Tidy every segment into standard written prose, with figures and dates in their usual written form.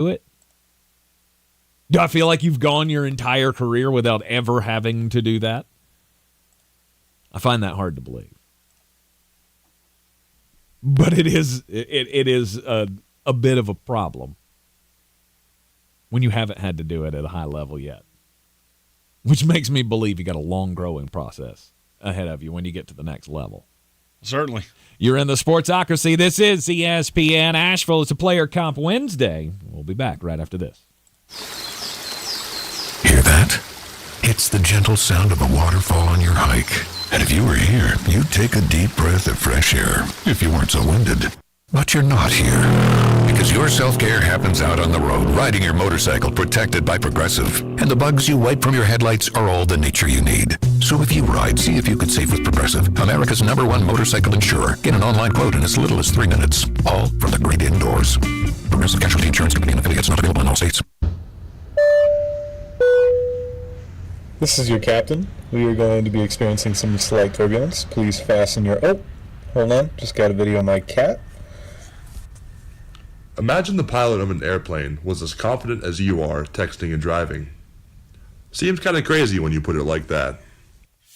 do it? Do I feel like you've gone your entire career without ever having to do that? I find that hard to believe. But it is a bit of a problem when you haven't had to do it at a high level yet, which makes me believe you got a long growing process ahead of you when you get to the next level. Certainly. You're in the Sportsocracy. This is ESPN Asheville. It's a Player Comp Wednesday. We'll be back right after this. Hear that? It's the gentle sound of a waterfall on your hike. And if you were here, you'd take a deep breath of fresh air if you weren't so winded. But you're not here. Because your self-care happens out on the road, riding your motorcycle protected by Progressive. And the bugs you wipe from your headlights are all the nature you need. So if you ride, see if you could save with Progressive, America's #1 motorcycle insurer. Get an online quote in as little as 3 minutes. All from the great indoors. Progressive Casualty Insurance Company and affiliates, not available in all states. This is your captain. We are going to be experiencing some slight turbulence. Please fasten your... Oh, hold on. Just got a video of my cat. Imagine the pilot of an airplane was as confident as you are texting and driving. Seems kind of crazy when you put it like that.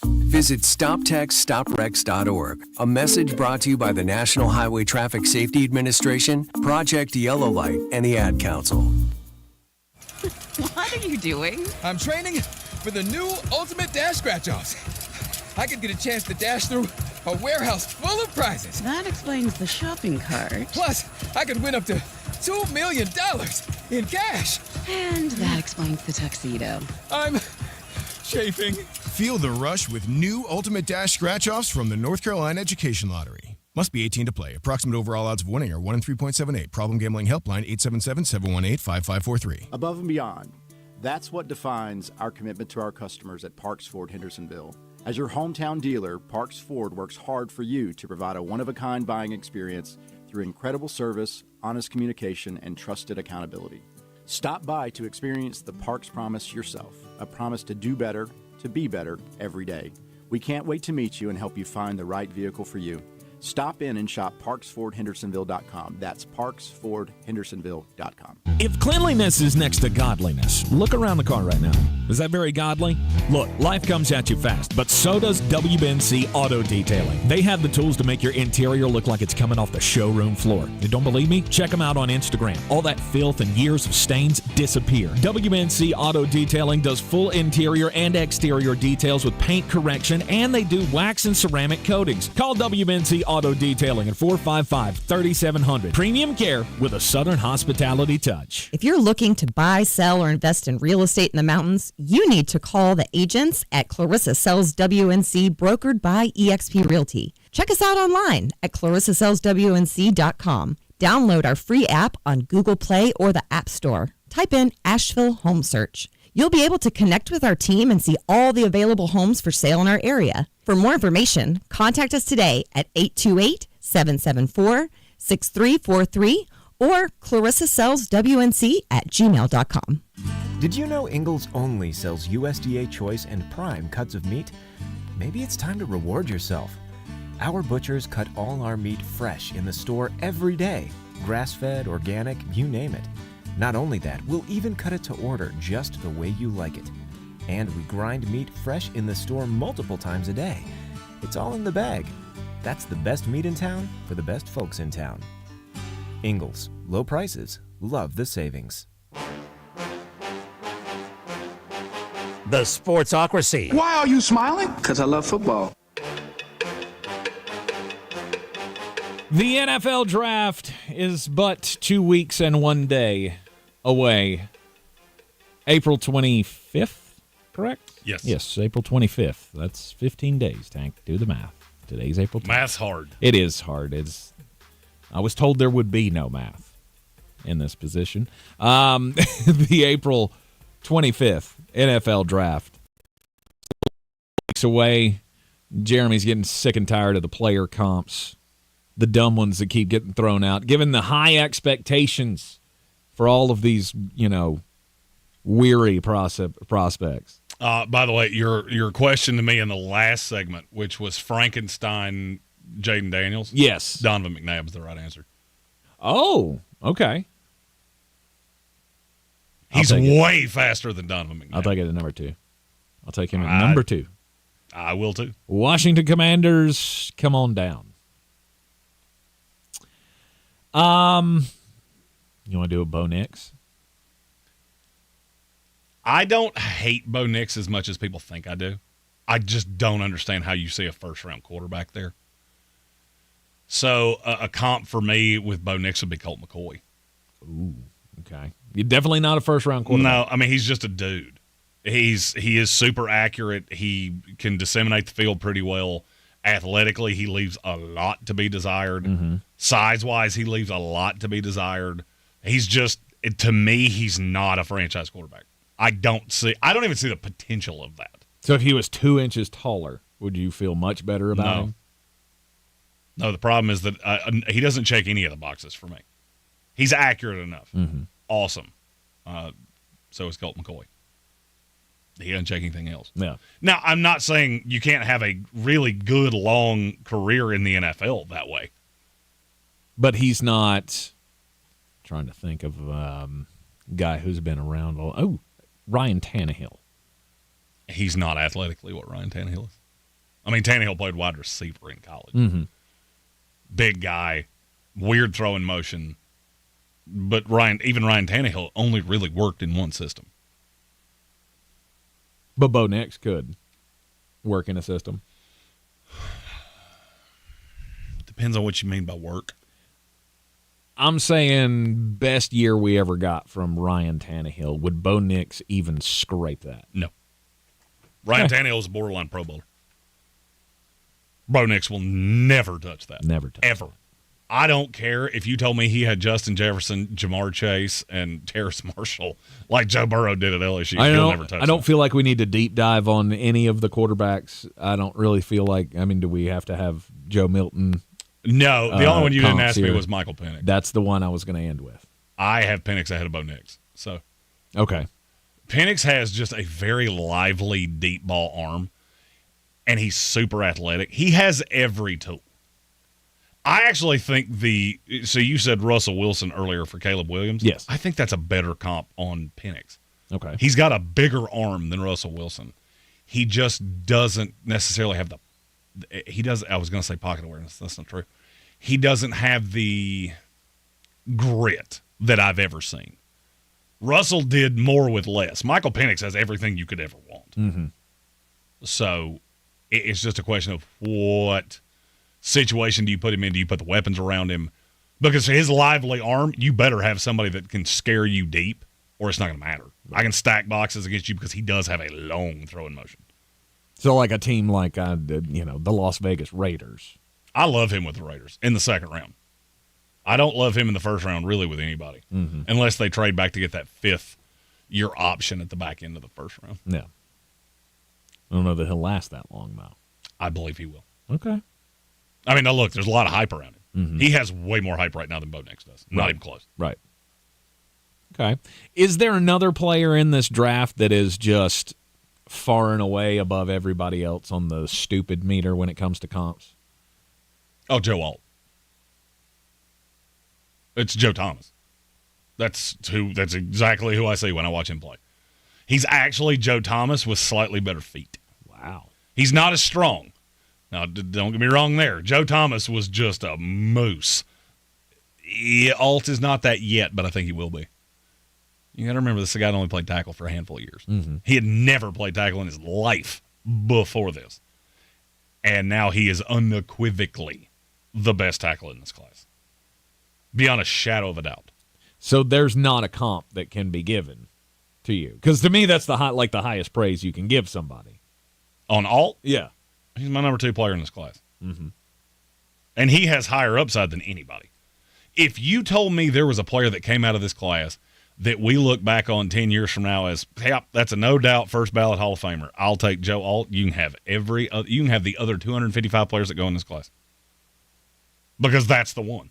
Visit StopTextStopWrecks.org. A message brought to you by the National Highway Traffic Safety Administration, Project Yellow Light, and the Ad Council. What are you doing? I'm training for the new Ultimate Dash Scratch-Offs. I could get a chance to dash through a warehouse full of prizes. That explains the shopping cart. Plus, I could win up to $2 million in cash. And that explains the tuxedo. I'm chafing. Feel the rush with new Ultimate Dash Scratch-Offs from the North Carolina Education Lottery. Must be 18 to play. Approximate overall odds of winning are 1 in 3.78. Problem gambling helpline 877-718-5543. Above and beyond. That's what defines our commitment to our customers at Parks Ford Hendersonville. As your hometown dealer, Parks Ford works hard for you to provide a one-of-a-kind buying experience through incredible service, honest communication, and trusted accountability. Stop by to experience the Parks Promise yourself, a promise to do better, to be better every day. We can't wait to meet you and help you find the right vehicle for you. Stop in and shop ParksFordHendersonville.com. That's ParksFordHendersonville.com. If cleanliness is next to godliness, look around the car right now. Is that very godly? Look, life comes at you fast, but so does WBNC Auto Detailing. They have the tools to make your interior look like it's coming off the showroom floor. You don't believe me? Check them out on Instagram. All that filth and years of stains disappear. WBNC Auto Detailing does full interior and exterior details with paint correction, and they do wax and ceramic coatings. Call WBNC Auto Detailing at 455-3700. Premium care with a Southern hospitality touch. If you're looking to buy, sell, or invest in real estate in the mountains, you need to call the agents at Clarissa Sells WNC, brokered by eXp Realty. Check us out online at ClarissaSellsWNC.com. Download our free app on Google Play or the App Store. Type in Asheville Home Search. You'll be able to connect with our team and see all the available homes for sale in our area. For more information, contact us today at 828-774-6343 or ClarissaSellsWNC@gmail.com. Did you know Ingalls only sells USDA choice and prime cuts of meat? Maybe it's time to reward yourself. Our butchers cut all our meat fresh in the store every day. Grass-fed, organic, you name it. Not only that, we'll even cut it to order just the way you like it. And we grind meat fresh in the store multiple times a day. It's all in the bag. That's the best meat in town for the best folks in town. Ingalls, low prices, love the savings. The Sportsocracy. Why are you smiling? Because I love football. The NFL Draft is but 2 weeks and 1 day away. April 25th, correct? Yes. Yes, April 25th. That's 15 days, Tank. Do the math. Today's April 25th. Math's hard. It is hard. I was told there would be no math in this position. The April 25th NFL Draft. Weeks away. Jeremy's getting sick and tired of the player comps, the dumb ones that keep getting thrown out, given the high expectations for all of these, weary prospects. By the way, your question to me in the last segment, which was Frankenstein, Jaden Daniels. Yes. Donovan McNabb was the right answer. Oh, okay. He's way faster than Donovan McNabb. I'll take it at number 2. I'll take him at number 2. I will too. Washington Commanders, come on down. You want to do a Bo Nix? I don't hate Bo Nix as much as people think I do. I just don't understand how you see a first-round quarterback there. So a comp for me with Bo Nix would be Colt McCoy. Ooh, okay. You're definitely not a first-round quarterback. No, I mean, he's just a dude. He is super accurate. He can disseminate the field pretty well. Athletically, he leaves a lot to be desired. Mm-hmm. Size-wise, he leaves a lot to be desired. He's just, to me, he's not a franchise quarterback. I don't even see the potential of that. So if he was 2 inches taller, would you feel much better about him? No, the problem is that he doesn't check any of the boxes for me. He's accurate enough. Mm-hmm. Awesome. So is Colt McCoy. He doesn't check anything else. Yeah. Now, I'm not saying you can't have a really good, long career in the NFL that way. But he's not trying to think of a guy who's been around. Ryan Tannehill. He's not athletically what Ryan Tannehill is. I mean, Tannehill played wide receiver in college. Mm-hmm. Big guy, weird throwing motion. But even Ryan Tannehill only really worked in one system. But Bo Nix could work in a system. Depends on what you mean by work. I'm saying best year we ever got from Ryan Tannehill. Would Bo Nix even scrape that? No. Ryan Tannehill is a borderline Pro Bowler. Bo Nix will never touch that. Never touch ever. I don't care if you told me he had Justin Jefferson, Jamar Chase, and Terrace Marshall like Joe Burrow did at LSU. He'll never touch I don't that. feel like we need to deep dive on any of the quarterbacks. I don't really feel like, do we have to have Joe Milton? No, the only one you didn't ask me here? was Michael Penix. That's the one I was going to end with. I have Penix ahead of Bo Nix. So, okay. Penix has just a very lively deep ball arm, and he's super athletic. He has every tool. I actually think so you said Russell Wilson earlier for Caleb Williams. Yes. I think that's a better comp on Penix. Okay. He's got a bigger arm than Russell Wilson. He just doesn't necessarily have I was going to say pocket awareness. That's not true. He doesn't have the grit that I've ever seen. Russell did more with less. Michael Penix has everything you could ever want. Mm-hmm. So it's just a question of what situation do you put him in? Do you put the weapons around him? Because his lively arm, you better have somebody that can scare you deep, or it's not going to matter. I can stack boxes against you because he does have a long throwing motion. So like a team like the Las Vegas Raiders. I love him with the Raiders in the second round. I don't love him in the first round really with anybody, unless they trade back to get that fifth-year option at the back end of the first round. Yeah. I don't know that he'll last that long, though. I believe he will. Okay. I mean, now look, there's a lot of hype around him. Mm-hmm. He has way more hype right now than Bo Nix does. Not even close. Right. Okay. Is there another player in this draft that is just far and away above everybody else on the stupid meter when it comes to comps? Oh, Joe Alt. It's Joe Thomas. That's exactly who I see when I watch him play. He's actually Joe Thomas with slightly better feet. Wow. He's not as strong. Now, don't get me wrong there. Joe Thomas was just a moose. Alt is not that yet, but I think he will be. You got to remember, this guy only played tackle for a handful of years. Mm-hmm. He had never played tackle in his life before this. And now he is unequivocally the best tackle in this class. Beyond a shadow of a doubt. So there's not a comp that can be given to you. Because to me, that's the highest praise you can give somebody. On Alt? Yeah. He's my number 2 player in this class. Mm-hmm. And he has higher upside than anybody. If you told me there was a player that came out of this class that we look back on 10 years from now as, hey, that's a no-doubt first ballot Hall of Famer, I'll take Joe Alt. You can have the other 255 players that go in this class. Because that's the one.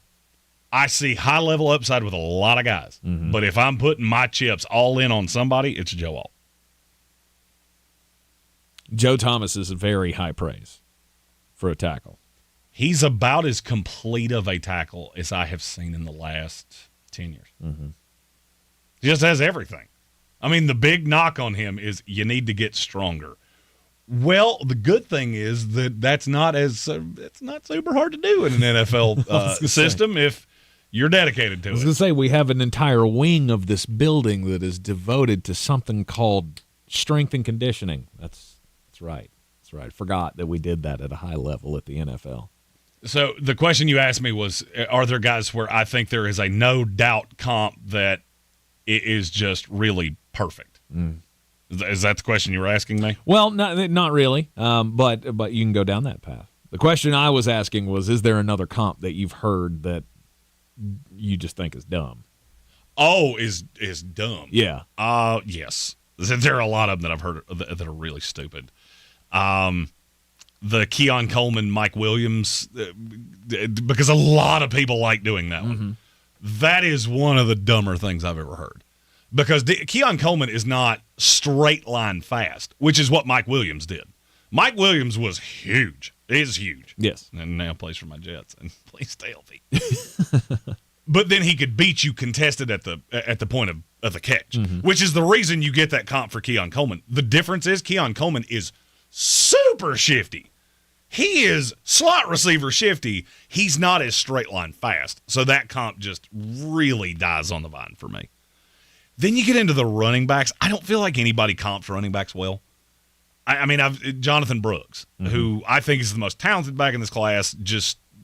I see high-level upside with a lot of guys. Mm-hmm. But if I'm putting my chips all in on somebody, it's Joe Alt. Joe Thomas is very high praise for a tackle. He's about as complete of a tackle as I have seen in the last 10 years. Mm-hmm. He just has everything. I mean, the big knock on him is you need to get stronger. Well, the good thing is that it's not super hard to do in an NFL system if you're dedicated to it. I was going to say, we have an entire wing of this building that is devoted to something called strength and conditioning. That's right. That's right. Forgot that we did that at a high level at the NFL. So the question you asked me was, are there guys where I think there is a no-doubt comp that it is just really perfect? Is that the question you were asking me? Well, not really, but you can go down that path. The question I was asking was, is there another comp that you've heard that you just think is dumb? Oh, is dumb? Yeah. Yes. There are a lot of them that I've heard that are really stupid. The Keon Coleman, Mike Williams, because a lot of people like doing that one. That is one of the dumber things I've ever heard. Because Keon Coleman is not straight line fast, which is what Mike Williams did. Mike Williams was huge. Is huge. Yes. And now plays for my Jets. And please stay healthy. But then he could beat you contested at the point of the catch, which is the reason you get that comp for Keon Coleman. The difference is Keon Coleman is super shifty. He is slot receiver shifty. He's not as straight line fast. So that comp just really dies on the vine for me. Then you get into the running backs. I don't feel like anybody comps running backs well. I mean, Jonathan Brooks, who I think is the most talented back in this class,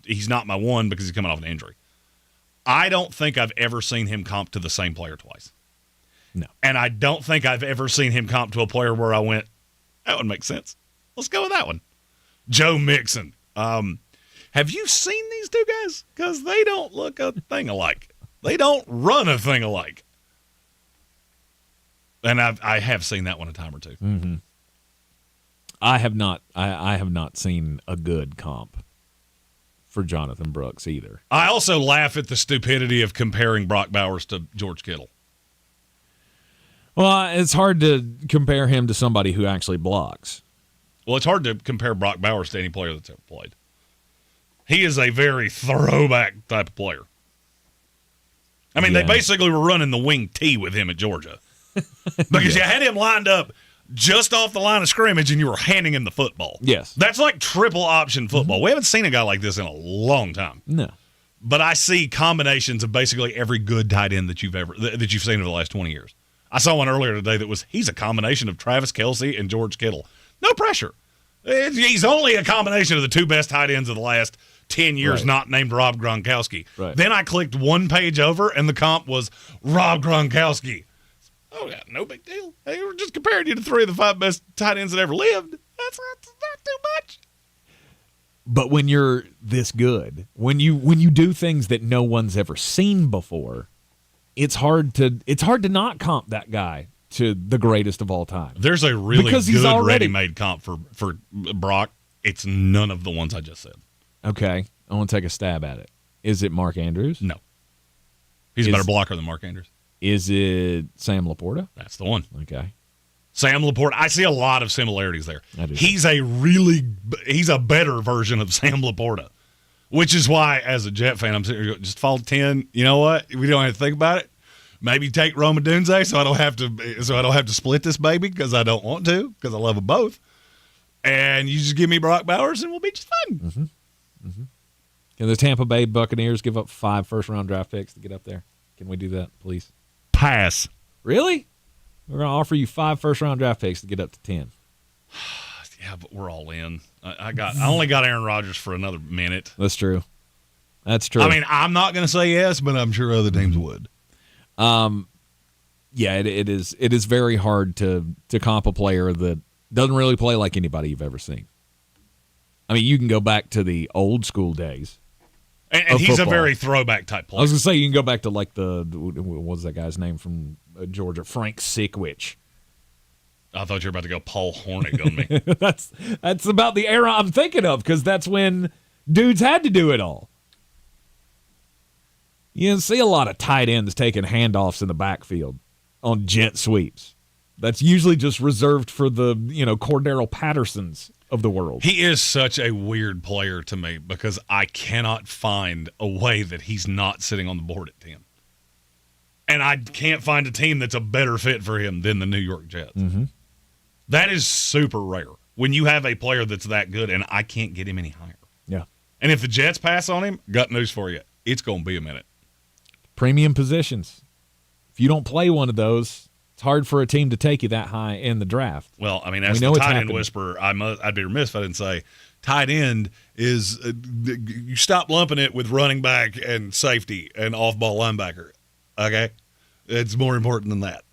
he's not my one because he's coming off an injury. I don't think I've ever seen him comp to the same player twice. No. And I don't think I've ever seen him comp to a player where I went, that would make sense. Let's go with that one. Joe Mixon. Have you seen these two guys? Because they don't look a thing alike. They don't run a thing alike. And I have seen that one a time or two. I have not. I have not seen a good comp for Jonathan Brooks either. I also laugh at the stupidity of comparing Brock Bowers to George Kittle. Well, it's hard to compare him to somebody who actually blocks. Well, it's hard to compare Brock Bowers to any player that's ever played. He is a very throwback type of player. I mean, They basically were running the wing T with him at Georgia. Because you had him lined up just off the line of scrimmage and you were handing him the football. Yes. That's like triple option football. We haven't seen a guy like this in a long time. No. But I see combinations of basically every good tight end that you've seen over the last 20 years. I saw one earlier today that he's a combination of Travis Kelce and George Kittle. No pressure. He's only a combination of the two best tight ends of the last 10 years, not named Rob Gronkowski. Right. Then I clicked one page over, and the comp was Rob Gronkowski. Oh, yeah, no big deal. They were just comparing you to three of the five best tight ends that ever lived. That's not too much. But when you're this good, when you do things that no one's ever seen before, it's hard to not comp that guy to the greatest of all time. There's a really good ready-made comp for Brock. It's none of the ones I just said. Okay, I want to take a stab at it. Is it Mark Andrews? No. He's a better blocker than Mark Andrews. Is it Sam Laporta? That's the one. Okay. Sam Laporta. I see a lot of similarities there. I do. He's a better version of Sam Laporta, which is why, as a Jet fan, I'm sitting here going, just fall 10. You know what? We don't have to think about it. Maybe take Roma Dunze so I don't have to split this baby because I don't want to because I love them both. And you just give me Brock Bowers and we'll be just fine. Can the Tampa Bay Buccaneers give up 5 first-round draft picks to get up there? Can we do that, please? Pass. Really? We're going to offer you 5 first-round draft picks to get up to 10. Yeah, but we're all in. I only got Aaron Rodgers for another minute. That's true. That's true. I mean, I'm not going to say yes, but I'm sure other teams would. Yeah, it is very hard to comp a player that doesn't really play like anybody you've ever seen. I mean, you can go back to the old school days. And he's football. A very throwback type player. I was going to say, you can go back to like what was that guy's name from Georgia? Frank Sickwich. I thought you were about to go Paul Hornig on me. That's about the era I'm thinking of because that's when dudes had to do it all. You don't see a lot of tight ends taking handoffs in the backfield on jet sweeps. That's usually just reserved for the, Cordero Pattersons of the world. He is such a weird player to me because I cannot find a way that he's not sitting on the board at 10. And I can't find a team that's a better fit for him than the New York Jets. Mm-hmm. That is super rare when you have a player that's that good, and I can't get him any higher. Yeah. And if the Jets pass on him, got news for you. It's going to be a minute. Premium positions. If you don't play one of those, it's hard for a team to take you that high in the draft. Well, I mean, as the tight end whisperer, I'd be remiss if I didn't say tight end is you stop lumping it with running back and safety and off-ball linebacker. Okay? It's more important than that.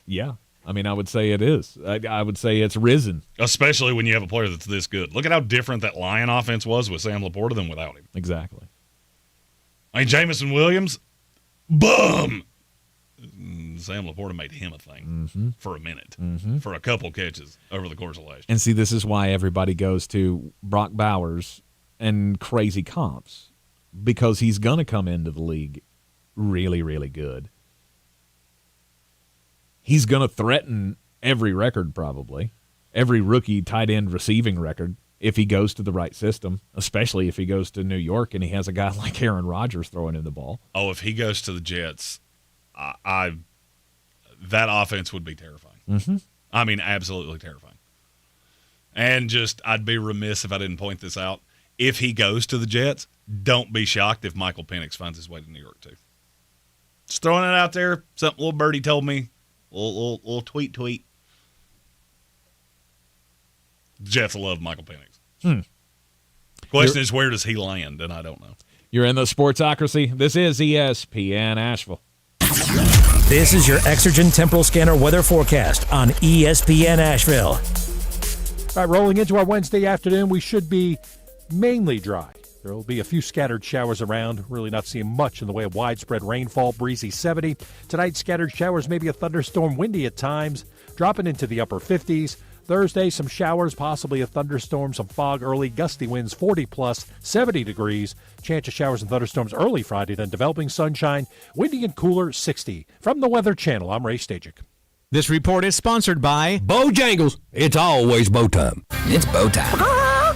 Yeah. I mean, I would say it is. I would say it's risen. Especially when you have a player that's this good. Look at how different that Lion offense was with Sam Laporta than without him. Exactly. I mean, Jameson Williams, boom! Sam Laporta made him a thing for a minute, for a couple catches over the course of last year. And see, this is why everybody goes to Brock Bowers and crazy comps, because he's going to come into the league really, really good. He's going to threaten every record probably, every rookie tight end receiving record if he goes to the right system, especially if he goes to New York and he has a guy like Aaron Rodgers throwing him the ball. Oh, if he goes to the Jets, that offense would be terrifying. Mm-hmm. I mean, absolutely terrifying. And just, I'd be remiss if I didn't point this out. If he goes to the Jets, don't be shocked if Michael Penix finds his way to New York too. Just throwing it out there. Something little birdie told me. Little tweet. The Jets love Michael Penix. Question is, where does he land? And I don't know. You're in the Sportsocracy. This is ESPN Asheville. This is your Exergen Temporal Scanner weather forecast on ESPN Asheville. All right, rolling into our Wednesday afternoon, we should be mainly dry. There will be a few scattered showers around, really not seeing much in the way of widespread rainfall, breezy 70. Tonight, scattered showers, maybe a thunderstorm, windy at times, dropping into the upper 50s. Thursday, some showers, possibly a thunderstorm, some fog early, gusty winds 40+, 70 degrees. Chance of showers and thunderstorms early Friday, then developing sunshine, windy and cooler 60. From the Weather Channel, I'm Ray Stajic. This report is sponsored by Bojangles. It's always bow time. It's bow time.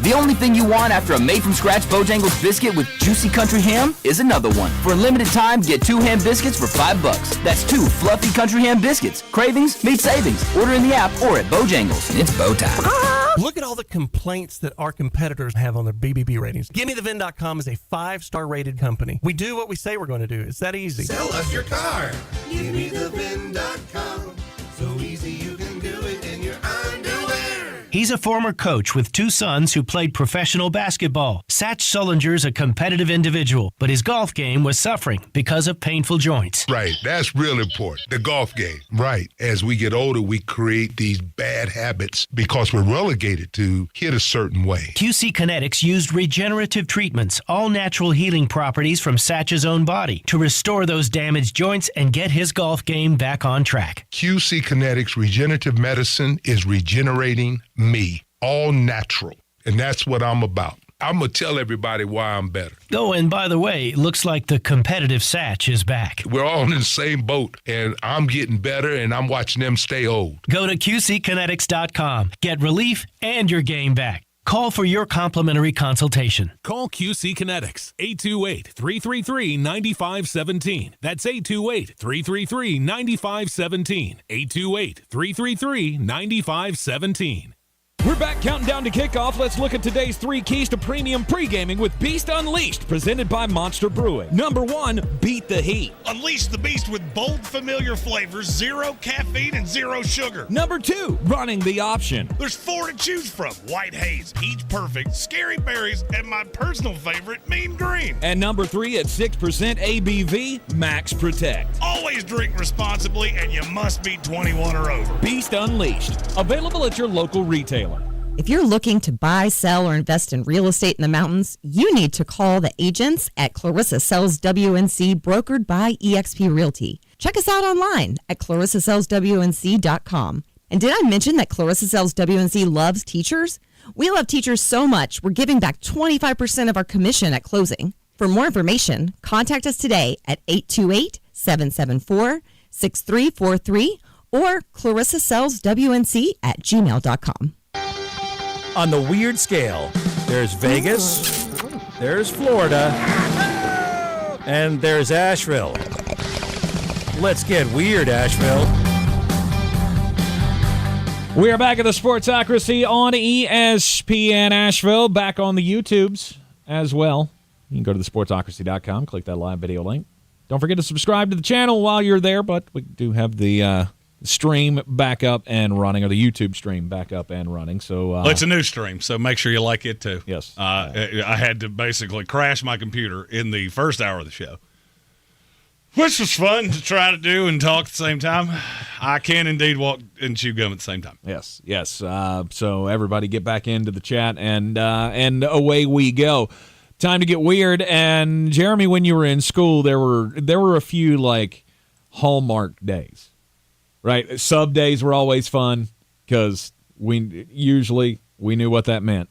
The only thing you want after a made-from-scratch Bojangles biscuit with juicy country ham is another one. For a limited time, get 2 ham biscuits for $5. That's 2 fluffy country ham biscuits. Cravings meet savings. Order in the app or at Bojangles. It's bow time. Look at all the complaints that our competitors have on their BBB ratings. GimmeTheVin.com is a 5-star rated company. We do what we say we're going to do. It's that easy. Sell us your car. GimmeTheVin.com. So easy you can do it in your underwear. He's a former coach with 2 sons who played professional basketball. Satch Sullinger's a competitive individual, but his golf game was suffering because of painful joints. Right, that's real important, the golf game. Right, as we get older, we create these bad habits because we're relegated to hit a certain way. QC Kinetics used regenerative treatments, all natural healing properties from Satch's own body, to restore those damaged joints and get his golf game back on track. QC Kinetics Regenerative Medicine is regenerating me, all natural, and that's what I'm about. I'm going to tell everybody why I'm better. Oh, and by the way, looks like the competitive Satch is back. We're all in the same boat, and I'm getting better, and I'm watching them stay old. Go to QCkinetics.com. Get relief and your game back. Call for your complimentary consultation. Call QC Kinetics, 828-333-9517. That's 828-333-9517. 828-333-9517. We're back counting down to kickoff. Let's look at today's 3 keys to premium pre-gaming with Beast Unleashed, presented by Monster Brewing. Number 1, beat the heat. Unleash the beast with bold, familiar flavors, 0 caffeine and 0 sugar. Number 2, running the option. There's 4 to choose from: White Haze, Peach Perfect, Scary Berries, and my personal favorite, Mean Green. And number 3, at 6% ABV, Max Protect. Always drink responsibly, and you must be 21 or over. Beast Unleashed, available at your local retailer. If you're looking to buy, sell, or invest in real estate in the mountains, you need to call the agents at Clarissa Sells WNC, brokered by eXp Realty. Check us out online at ClarissaSellsWNC.com. And did I mention that Clarissa Sells WNC loves teachers? We love teachers so much, we're giving back 25% of our commission at closing. For more information, contact us today at 828-774-6343 or ClarissaSellsWNC@gmail.com. On the weird scale, there's Vegas, there's Florida, and there's Asheville. Let's get weird, Asheville. We are back at the Sportsocracy on ESPN Asheville, back on the YouTubes as well. You can go to thesportsocracy.com, click that live video link. Don't forget to subscribe to the channel while you're there, but we do have the stream back up and running, or the YouTube stream back up and running. So well, it's a new stream, so make sure you like it too. Yes. I had to basically crash my computer in the first hour of the show, which was fun to try to do and talk at the same time. I can indeed walk and chew gum at the same time. Yes. So everybody get back into the chat, and away we go. Time to get weird. And Jeremy, when you were in school, there were a few like hallmark days, right? Sub days were always fun because we knew what that meant.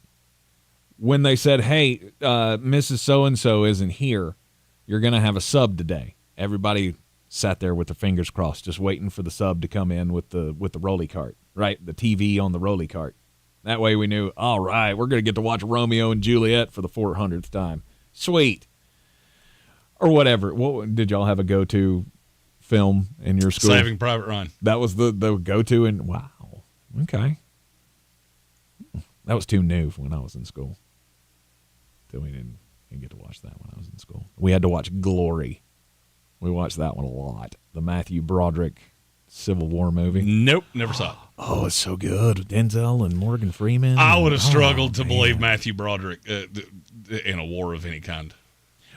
When they said, "Hey, Mrs. So-and-so isn't here, you're going to have a sub today." Everybody sat there with their fingers crossed, just waiting for the sub to come in with the rolly cart, right? The TV on the rolly cart. That way we knew, all right, we're going to get to watch Romeo and Juliet for the 400th time. Sweet. Or whatever. What did y'all have a go-to film in your school? Saving Private Ryan. That was the go-to, and wow. Okay. That was too new when I was in school. So we didn't get to watch that when I was in school. We had to watch Glory. We watched that one a lot. The Matthew Broderick Civil War movie. Nope, never saw it. Oh, it's so good. Denzel and Morgan Freeman. I would have struggled to believe Matthew Broderick in a war of any kind.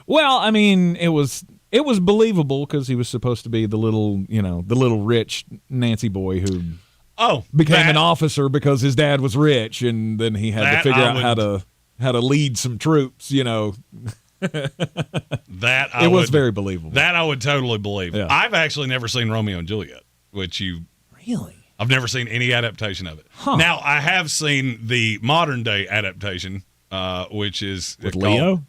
Well, I mean, it was believable because he was supposed to be the little rich Nancy boy who became an officer because his dad was rich, and then he had to figure out how to lead some troops, It was very believable. That I would totally believe. Yeah. I've actually never seen Romeo and Juliet, which Really? I've never seen any adaptation of it. Huh. Now, I have seen the modern-day adaptation, which is with Leo?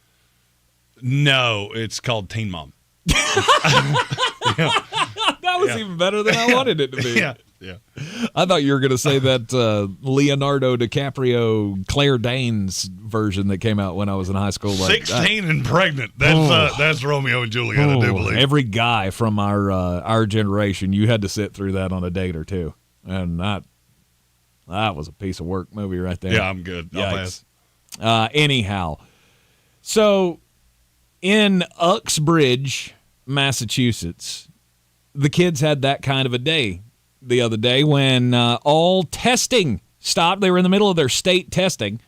No, it's called Teen Mom. That was even better than I wanted it to be. Yeah. I thought you were going to say that Leonardo DiCaprio, Claire Danes version that came out when I was in high school. 16 and pregnant. That's Romeo and Juliet, I do believe. Every guy from our generation, you had to sit through that on a date or two. And that was a piece of work movie right there. Yeah, I'm good. I'll pass. Anyhow, so in Uxbridge, Massachusetts, the kids had that kind of a day the other day when all testing stopped. They were in the middle of their state testing,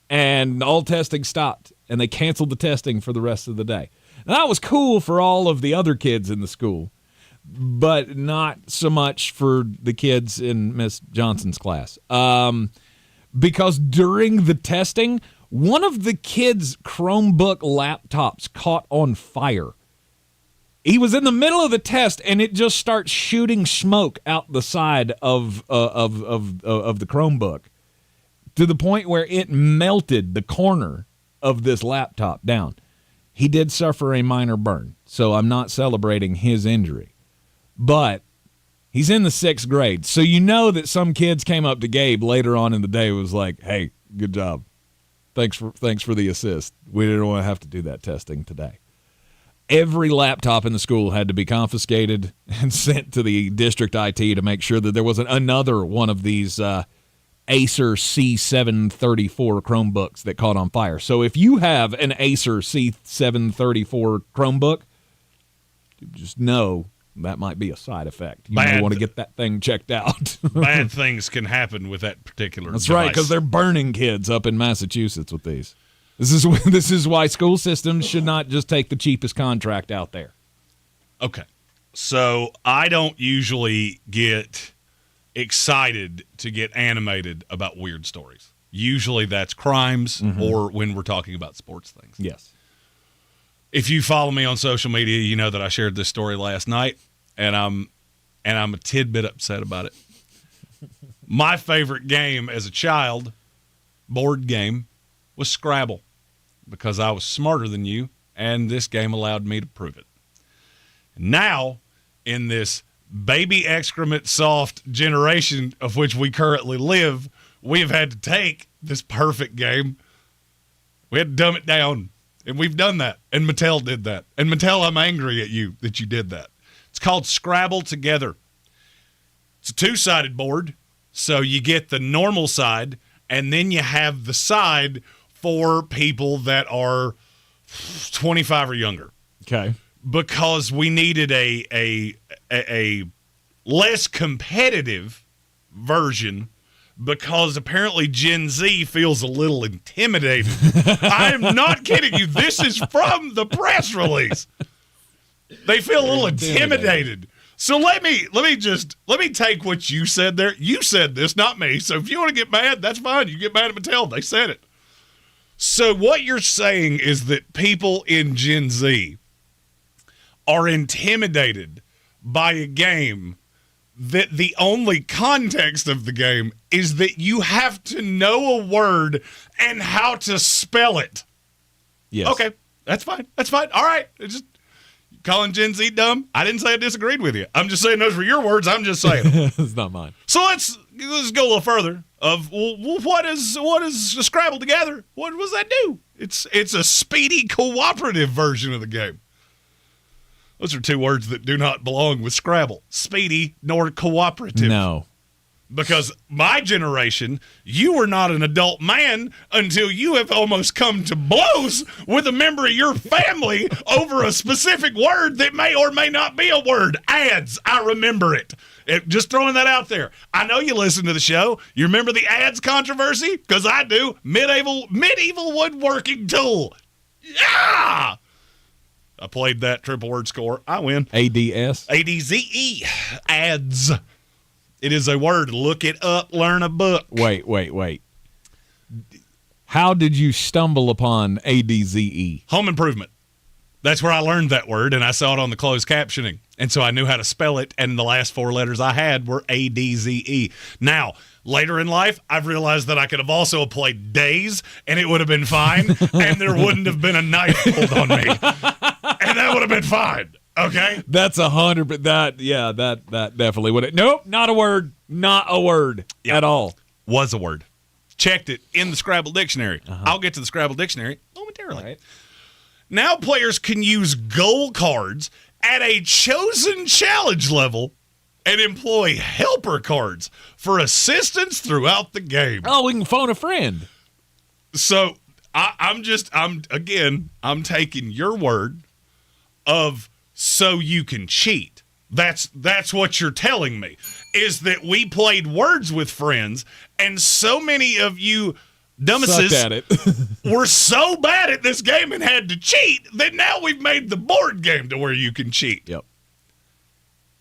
and all testing stopped, and they canceled the testing for the rest of the day. And that was cool for all of the other kids in the school, but not so much for the kids in Miss Johnson's class. Because during the testing, one of the kids' Chromebook laptops caught on fire. He was in the middle of the test, and it just starts shooting smoke out the side of the Chromebook to the point where it melted the corner of this laptop down. He did suffer a minor burn, so I'm not celebrating his injury. But he's in the 6th grade, so you know that some kids came up to Gabe later on in the day and was like, "Hey, good job. Thanks for the assist. We didn't want to have to do that testing today." Every laptop in the school had to be confiscated and sent to the district IT to make sure that there wasn't another one of these Acer C734 Chromebooks that caught on fire. So if you have an Acer C734 Chromebook, just know that might be a side effect. You may want to get that thing checked out. Bad things can happen with that particular That's device. right, because they're burning kids up in Massachusetts with these. This is why school systems should not just take the cheapest contract out there. Okay. So I don't usually get excited to get animated about weird stories. Usually that's crimes or when we're talking about sports things. Yes. If you follow me on social media, you know that I shared this story last night, and I'm a tidbit upset about it. My favorite game as a child, board game, was Scrabble, because I was smarter than you, and this game allowed me to prove it. Now, in this baby excrement soft generation of which we currently live, we have had to take this perfect game. We had to dumb it down, and we've done that, and Mattel did that. And Mattel, I'm angry at you that you did that. It's called Scrabble Together. It's a two-sided board, so you get the normal side, and then you have the side for people that are 25 or younger. Okay. Because we needed a less competitive version, because apparently Gen Z feels a little intimidated. I am not kidding you. This is from the press release. They feel a little intimidated. So let me take what you said there. You said this, not me. So if you want to get mad, that's fine. You get mad at Mattel. They said it. So what you're saying is that people in Gen Z are intimidated by a game that the only context of the game is that you have to know a word and how to spell it. Yes. Okay, that's fine. That's fine. All right. Just calling Gen Z dumb. I didn't say I disagreed with you. I'm just saying those were your words. I'm just saying. It's not mine. So let's go a little further. What is Scrabble Together? What does that do? It's a speedy cooperative version of the game. Those are two words that do not belong with Scrabble. Speedy nor cooperative. No. Because my generation, you were not an adult man until you have almost come to blows with a member of your family over a specific word that may or may not be a word. Ads. I remember it. Just throwing that out there. I know you listen to the show. You remember the ads controversy? Because I do. Medieval woodworking tool. Yeah! I played that triple word score. I win. ADS? ADZE. Ads. It is a word. Look it up. Learn a book. Wait. How did you stumble upon ADZE? Home improvement. That's where I learned that word, and I saw it on the closed captioning. And so I knew how to spell it, and the last four letters I had were ADZE. Now, later in life, I've realized that I could have also played days, and it would have been fine, and there wouldn't have been a knife pulled on me. And that would have been fine. Okay? That's 100%. That definitely would have. Nope, not a word. Not a word at all. Was a word. Checked it in the Scrabble dictionary. I'll get to the Scrabble dictionary momentarily. Right. Now players can use goal cards at a chosen challenge level and employ helper cards for assistance throughout the game. Oh, we can phone a friend. So I'm taking your word of so you can cheat. That's what you're telling me, is that we played words with friends, and so many of you dumbasses at it. were so bad at this game and had to cheat that now we've made the board game to where you can cheat. Yep.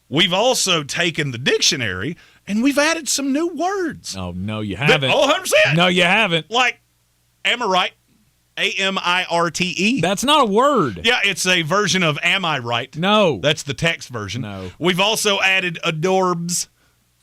We've also taken the dictionary and we've added some new words. Oh, no, you haven't. 100%. No, you haven't. Like Amorite. AMIRTE. That's not a word. Yeah, it's a version of Am I Right? No. That's the text version. No. We've also added adorbs,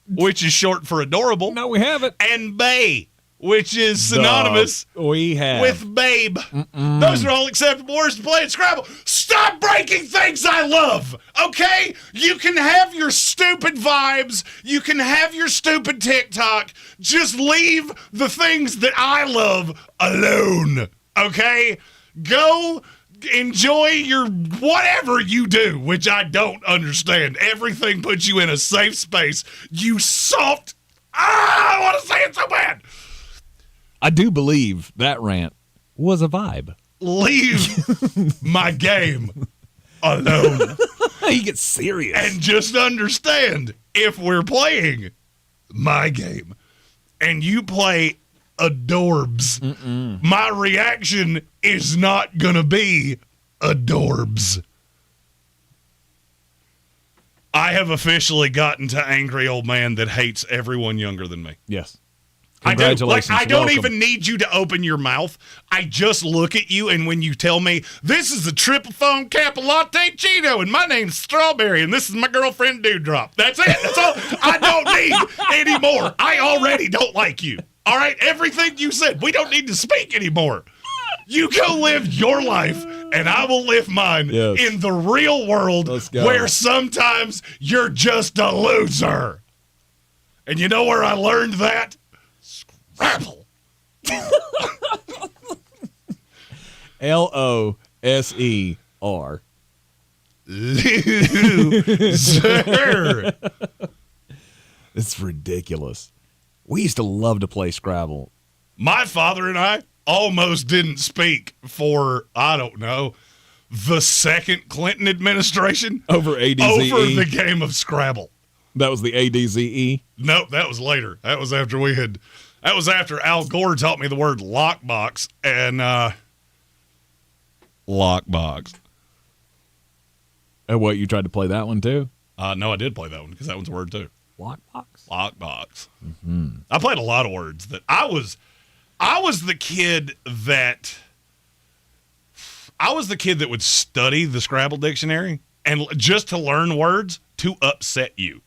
which is short for adorable. No, we haven't. And bae, which is synonymous we have. with babe. Those are all acceptable words to play at Scrabble. Stop breaking things I love, okay? You can have your stupid vibes. You can have your stupid TikTok. Just leave the things that I love alone, okay? Go enjoy your whatever you do, which I don't understand. Everything puts you in a safe space. You soft. I want to say it so bad. I do believe that rant was a vibe. Leave my game alone. You get serious. And just understand, if we're playing my game and you play adorbs, my reaction is not going to be adorbs. I have officially gotten to angry old man that hates everyone younger than me. Yes. Congratulations. I don't Welcome. even need you to open your mouth. I just look at you, and when you tell me, this is a triple foam Kappa Latte Cheeto, and my name's Strawberry, and this is my girlfriend Dewdrop. That's it. That's all. I don't need any more. I already don't like you. All right? Everything you said, we don't need to speak anymore. You go live your life, and I will live mine in the real world where sometimes you're just a loser. And you know where I learned that? Scrabble. LOSER. Loser. It's ridiculous. We used to love to play Scrabble. My father and I almost didn't speak for, I don't know, the second Clinton administration over ADZE. Over the game of Scrabble. That was the ADZE? Nope, that was later. That was after Al Gore taught me the word lockbox and lockbox. And what, you tried to play that one too? No, I did play that one because that one's a word too. Lockbox? Lockbox. Mm-hmm. I played a lot of words that I was the kid that would study the Scrabble dictionary and just to learn words to upset you.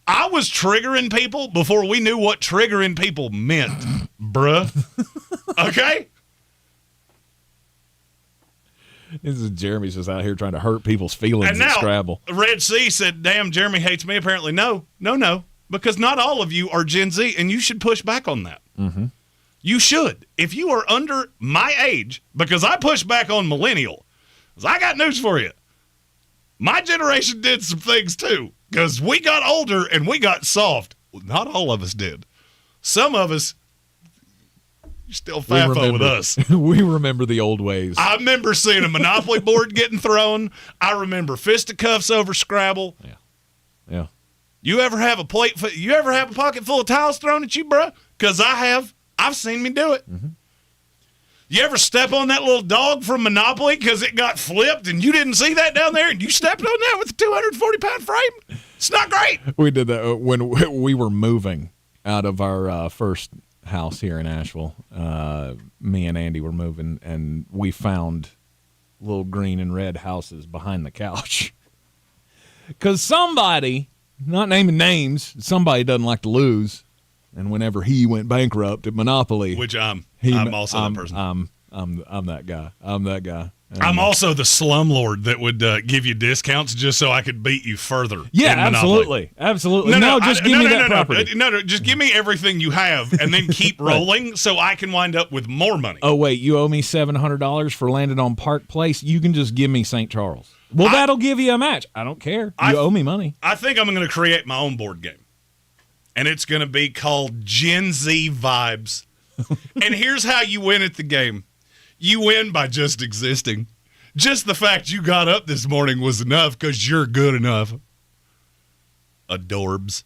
I was triggering people before we knew what triggering people meant, bruh. Okay? This is Jeremy's just out here trying to hurt people's feelings and at now, Scrabble. Red C said, damn, Jeremy hates me. Apparently, no, because not all of you are Gen Z, and you should push back on that. Mm-hmm. You should. If you are under my age, because I push back on millennial, because I got news for you. My generation did some things, too, because we got older and we got soft. Well, not all of us did. Some of us, you're still FAFO with us. We remember the old ways. I remember seeing a Monopoly board getting thrown. I remember fisticuffs over Scrabble. Yeah. You ever have a pocket full of tiles thrown at you, bro? Because I have. I've seen me do it. Mm-hmm. You ever step on that little dog from Monopoly because it got flipped and you didn't see that down there and you stepped on that with a 240-pound frame? It's not great. We did that when we were moving out of our first house here in Asheville. Me and Andy were moving, and we found little green and red houses behind the couch. Because somebody, not naming names, somebody doesn't like to lose. And whenever he went bankrupt at Monopoly, which I'm also that person. I'm that guy. I'm that guy. I'm also the slumlord that would give you discounts just so I could beat you further. Yeah, absolutely. Absolutely. No, just give me that property. No, just give me everything you have and then keep rolling so I can wind up with more money. Oh, wait, you owe me $700 for landing on Park Place? You can just give me St. Charles. Well, that'll give you a match. I don't care. You owe me money. I think I'm going to create my own board game. And it's going to be called Gen Z Vibes. And here's how you win at the game. You win by just existing. Just the fact you got up this morning was enough because you're good enough. Adorbs.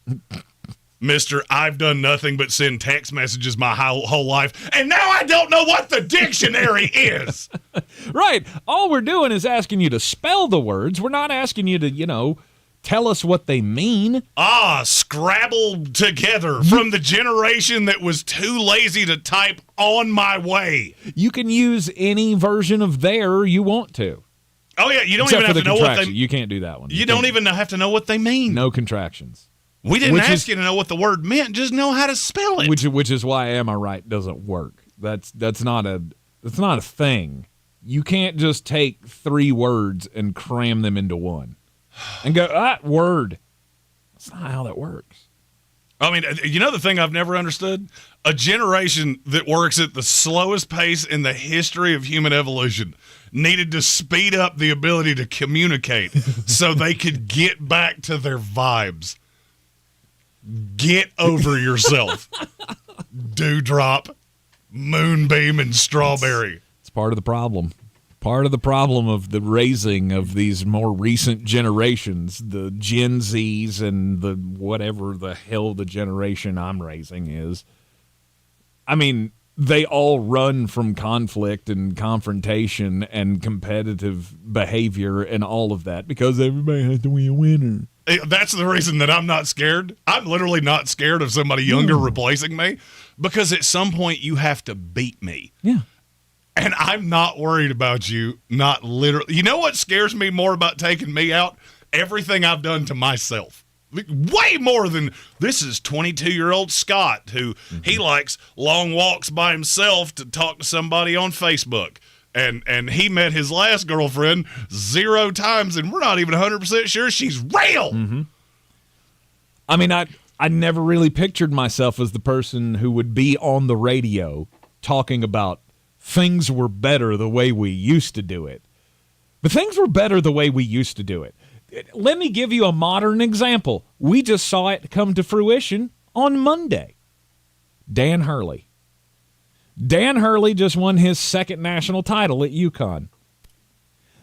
Mr. I've done nothing but send text messages my whole life, and now I don't know what the dictionary is. Right. All we're doing is asking you to spell the words. We're not asking you to, tell us what they mean. Scrabbled together from the generation that was too lazy to type on my way. You can use any version of there you want to. Oh, yeah, you don't Except even have to know what they... You can't do that one. You don't even have to know what they mean. No contractions. We didn't ask you to know what the word meant, just know how to spell it. Which is why Am I Right doesn't work. That's not a thing. You can't just take 3 words and cram them into one. And go, word. That's not how that works. I mean, the thing I've never understood? A generation that works at the slowest pace in the history of human evolution needed to speed up the ability to communicate so they could get back to their vibes. Get over yourself. Dewdrop, moonbeam, and strawberry. It's part of the problem. Part of the problem of the raising of these more recent generations, the Gen Zs and the whatever the hell the generation I'm raising is. I mean, they all run from conflict and confrontation and competitive behavior and all of that because everybody has to be a winner. That's the reason that I'm not scared. I'm literally not scared of somebody younger replacing me because at some point you have to beat me. Yeah. And I'm not worried about you, not literally. You know what scares me more about taking me out? Everything I've done to myself. Way more than this is 22-year-old Scott, who he likes long walks by himself to talk to somebody on Facebook. And he met his last girlfriend 0 times, and we're not even 100% sure she's real. Mm-hmm. I mean, I never really pictured myself as the person who would be on the radio talking about things were better the way we used to do it. But things were better the way we used to do it. Let me give you a modern example. We just saw it come to fruition on Monday. Dan Hurley. Dan Hurley just won his second national title at UConn.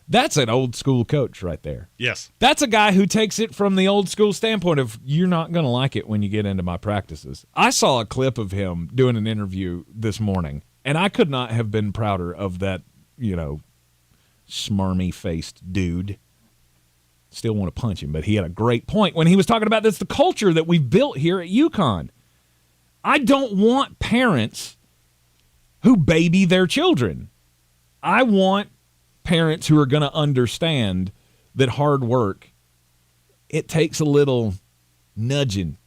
That's an old school coach right there. Yes. That's a guy who takes it from the old school standpoint of, you're not going to like it when you get into my practices. I saw a clip of him doing an interview this morning, and I could not have been prouder of that, smarmy-faced dude. Still want to punch him, but he had a great point when he was talking about this, the culture that we've built here at UConn. I don't want parents who baby their children. I want parents who are going to understand that hard work, it takes a little nudging.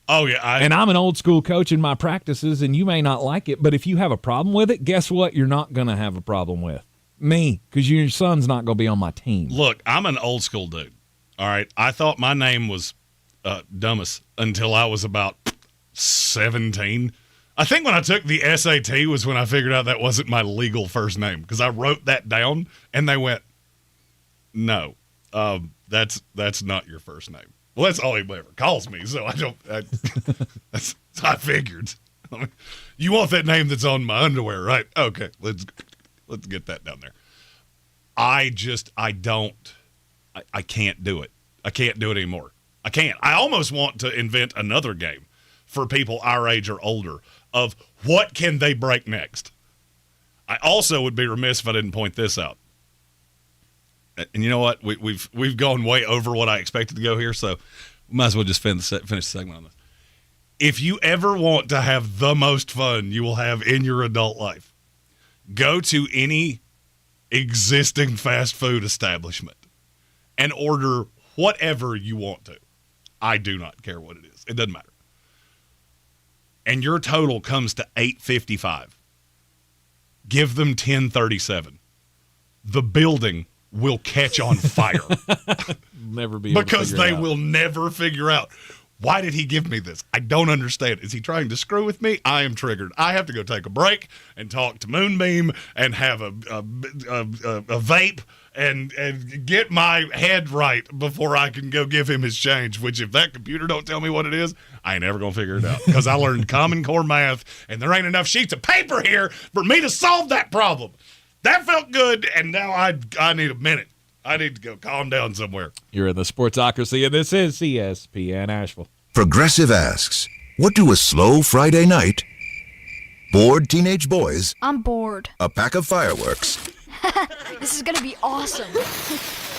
Oh, yeah. And I'm an old school coach in my practices, and you may not like it, but if you have a problem with it, guess what? You're not going to have a problem with me, because your son's not going to be on my team. Look, I'm an old school dude. All right. I thought my name was Dummus until I was about 17. I think when I took the SAT was when I figured out that wasn't my legal first name, because I wrote that down and they went, no, that's not your first name. Well, that's all he ever calls me, so I figured. You want that name that's on my underwear, right? Okay, let's get that down there. I can't do it. I can't do it anymore. I can't. I almost want to invent another game for people our age or older of what can they break next. I also would be remiss if I didn't point this out. And you know what? We've gone way over what I expected to go here, so we might as well just finish the segment on this. If you ever want to have the most fun you will have in your adult life, go to any existing fast food establishment and order whatever you want to. I do not care what it is. It doesn't matter. And your total comes to $8.55. Give them $10.37. The building will catch on fire. Never be able because to they will never figure out, why did he give me this? I don't understand. Is he trying to screw with me? I am triggered. I have to go take a break and talk to Moonbeam and have a vape and get my head right before I can go give him his change, which if that computer don't tell me what it is, I ain't ever going to figure it out, because I learned Common Core math, and there ain't enough sheets of paper here for me to solve that problem. That felt good, and now I need a minute. I need to go calm down somewhere. You're in the Sportsocracy, and this is ESPN Asheville. Progressive asks, what do a slow Friday night, bored teenage boys, I'm bored, a pack of fireworks, this is gonna be awesome,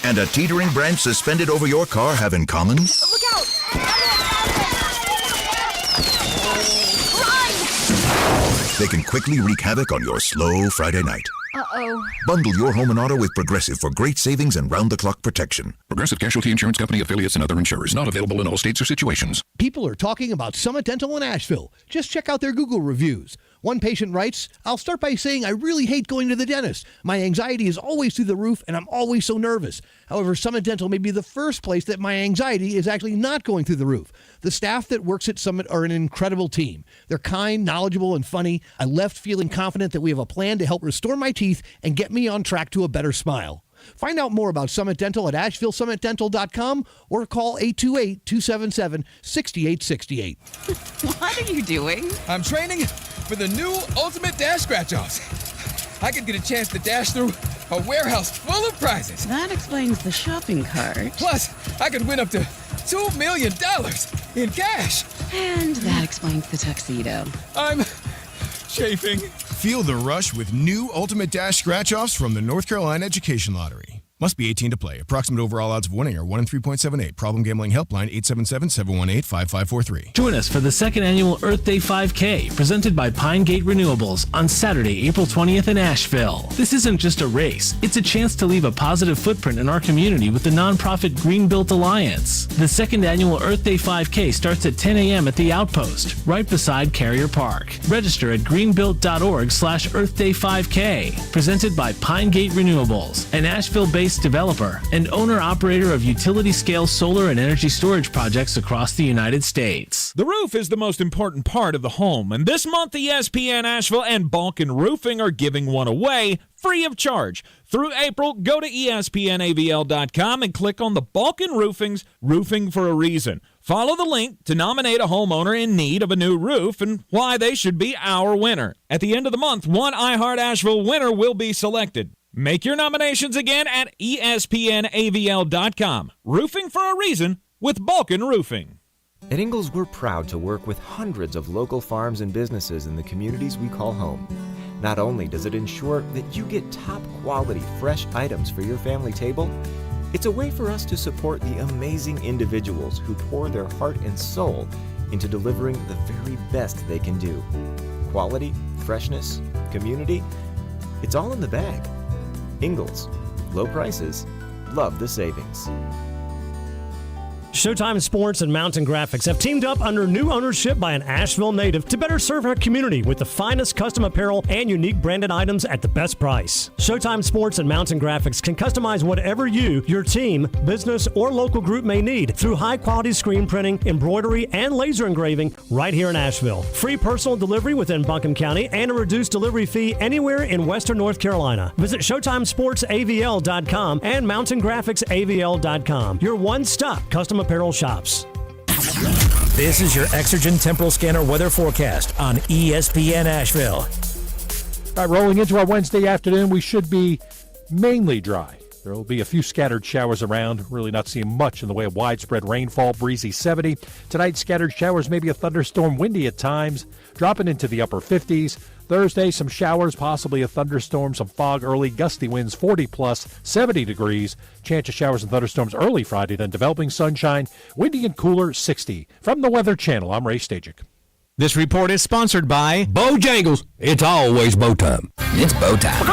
and a teetering branch suspended over your car have in common? Look out! They can quickly wreak havoc on your slow Friday night. Uh-oh. Bundle your home and auto with Progressive for great savings and round-the-clock protection. Progressive Casualty Insurance Company, affiliates, and other insurers. Not available in all states or situations. People are talking about Summit Dental in Asheville. Just check out their Google reviews. One patient writes, I'll start by saying I really hate going to the dentist. My anxiety is always through the roof, and I'm always so nervous. However, Summit Dental may be the first place that my anxiety is actually not going through the roof. The staff that works at Summit are an incredible team. They're kind, knowledgeable, and funny. I left feeling confident that we have a plan to help restore my teeth and get me on track to a better smile. Find out more about Summit Dental at AshevilleSummitDental.com or call 828-277-6868. What are you doing? I'm training for the new Ultimate Dash Scratch-Offs. I could get a chance to dash through a warehouse full of prizes. That explains the shopping cart. Plus, I could win up to $2 million in cash. And that explains the tuxedo. I'm chafing. Feel the rush with new Ultimate Dash Scratch-Offs from the North Carolina Education Lottery. Must be 18 to play. Approximate overall odds of winning are 1 in 3.78. Problem gambling helpline 877-718-5543. Join us for the second annual Earth Day 5K, presented by Pine Gate Renewables on Saturday, April 20th in Asheville. This isn't just a race. It's a chance to leave a positive footprint in our community with the nonprofit Green Built Alliance. The second annual Earth Day 5K starts at 10 a.m. at the Outpost, right beside Carrier Park. Register at greenbuilt.org/Earth Day 5K. Presented by Pine Gate Renewables, an Asheville-based developer and owner-operator of utility-scale solar and energy storage projects across the United States. The roof is the most important part of the home, and this month ESPN Asheville and Balkan Roofing are giving one away free of charge. Through April, go to espnavl.com and click on the Balkan Roofing's Roofing for a Reason. Follow the link to nominate a homeowner in need of a new roof and why they should be our winner. At the end of the month, one iHeart Asheville winner will be selected. Make your nominations again at espnavl.com. Roofing for a Reason with Balkan Roofing. At Ingalls, we're proud to work with hundreds of local farms and businesses in the communities we call home. Not only does it ensure that you get top-quality, fresh items for your family table, it's a way for us to support the amazing individuals who pour their heart and soul into delivering the very best they can do. Quality, freshness, community, it's all in the bag. Ingalls, low prices, love the savings. Showtime Sports and Mountain Graphics have teamed up under new ownership by an Asheville native to better serve our community with the finest custom apparel and unique branded items at the best price. Showtime Sports and Mountain Graphics can customize whatever you, your team, business, or local group may need through high-quality screen printing, embroidery, and laser engraving right here in Asheville. Free personal delivery within Buncombe County and a reduced delivery fee anywhere in Western North Carolina. Visit ShowtimeSportsAVL.com and MountainGraphicsAVL.com. Your one-stop custom apparel shops. This is your Exergen Temporal Scanner weather forecast on ESPN Asheville. All right, rolling into our Wednesday afternoon, we should be mainly dry. There will be a few scattered showers around, really not seeing much in the way of widespread rainfall, breezy 70. Tonight, scattered showers, maybe a thunderstorm, windy at times, dropping into the upper 50s. Thursday, some showers, possibly a thunderstorm, some fog early, gusty winds 40-plus, 70 degrees. Chance of showers and thunderstorms early Friday, then developing sunshine, windy and cooler 60. From the Weather Channel, I'm Ray Stajic. This report is sponsored by Bojangles. It's always bow time. It's bow time.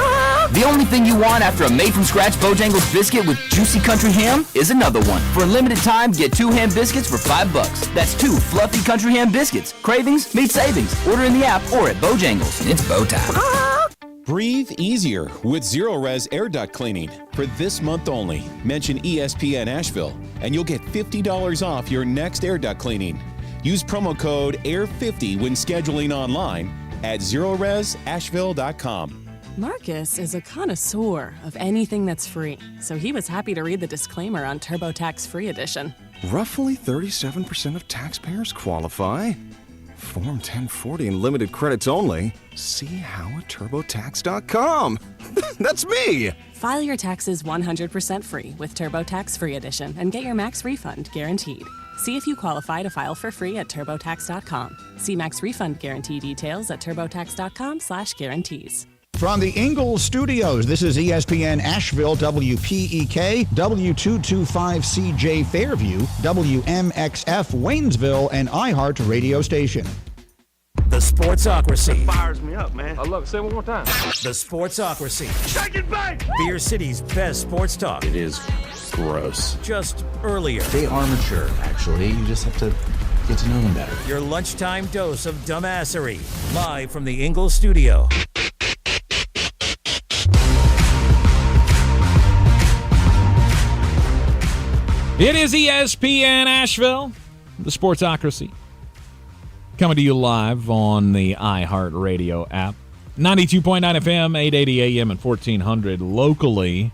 The only thing you want after a made-from-scratch Bojangles biscuit with juicy country ham is another one. For a limited time, get 2 ham biscuits for $5. That's 2 fluffy country ham biscuits. Cravings meet savings. Order in the app or at Bojangles. It's bow time. Breathe easier with Zero-Res air duct cleaning. For this month only, mention ESPN Asheville, and you'll get $50 off your next air duct cleaning. Use promo code AIR50 when scheduling online at ZeroResAsheville.com. Marcus is a connoisseur of anything that's free, so he was happy to read the disclaimer on TurboTax Free Edition. Roughly 37% of taxpayers qualify. Form 1040 and limited credits only. See how at TurboTax.com. That's me! File your taxes 100% free with TurboTax Free Edition and get your max refund guaranteed. See if you qualify to file for free at TurboTax.com. See max refund guarantee details at TurboTax.com/guarantees. From the Ingalls Studios, this is ESPN Asheville, WPEK, W225CJ Fairview, WMXF Waynesville, and iHeart radio station. The Sportsocracy. That fires me up, man. I love it. Say it one more time. The Sportsocracy. Shake it back! Beer City's best sports talk. It is gross. Just earlier. They are mature, actually. You just have to get to know them better. Your lunchtime dose of dumbassery. Live from the Ingalls Studio. It is ESPN Asheville, the Sportsocracy, coming to you live on the iHeart Radio app. 92.9 FM, 880 AM, and 1400 locally.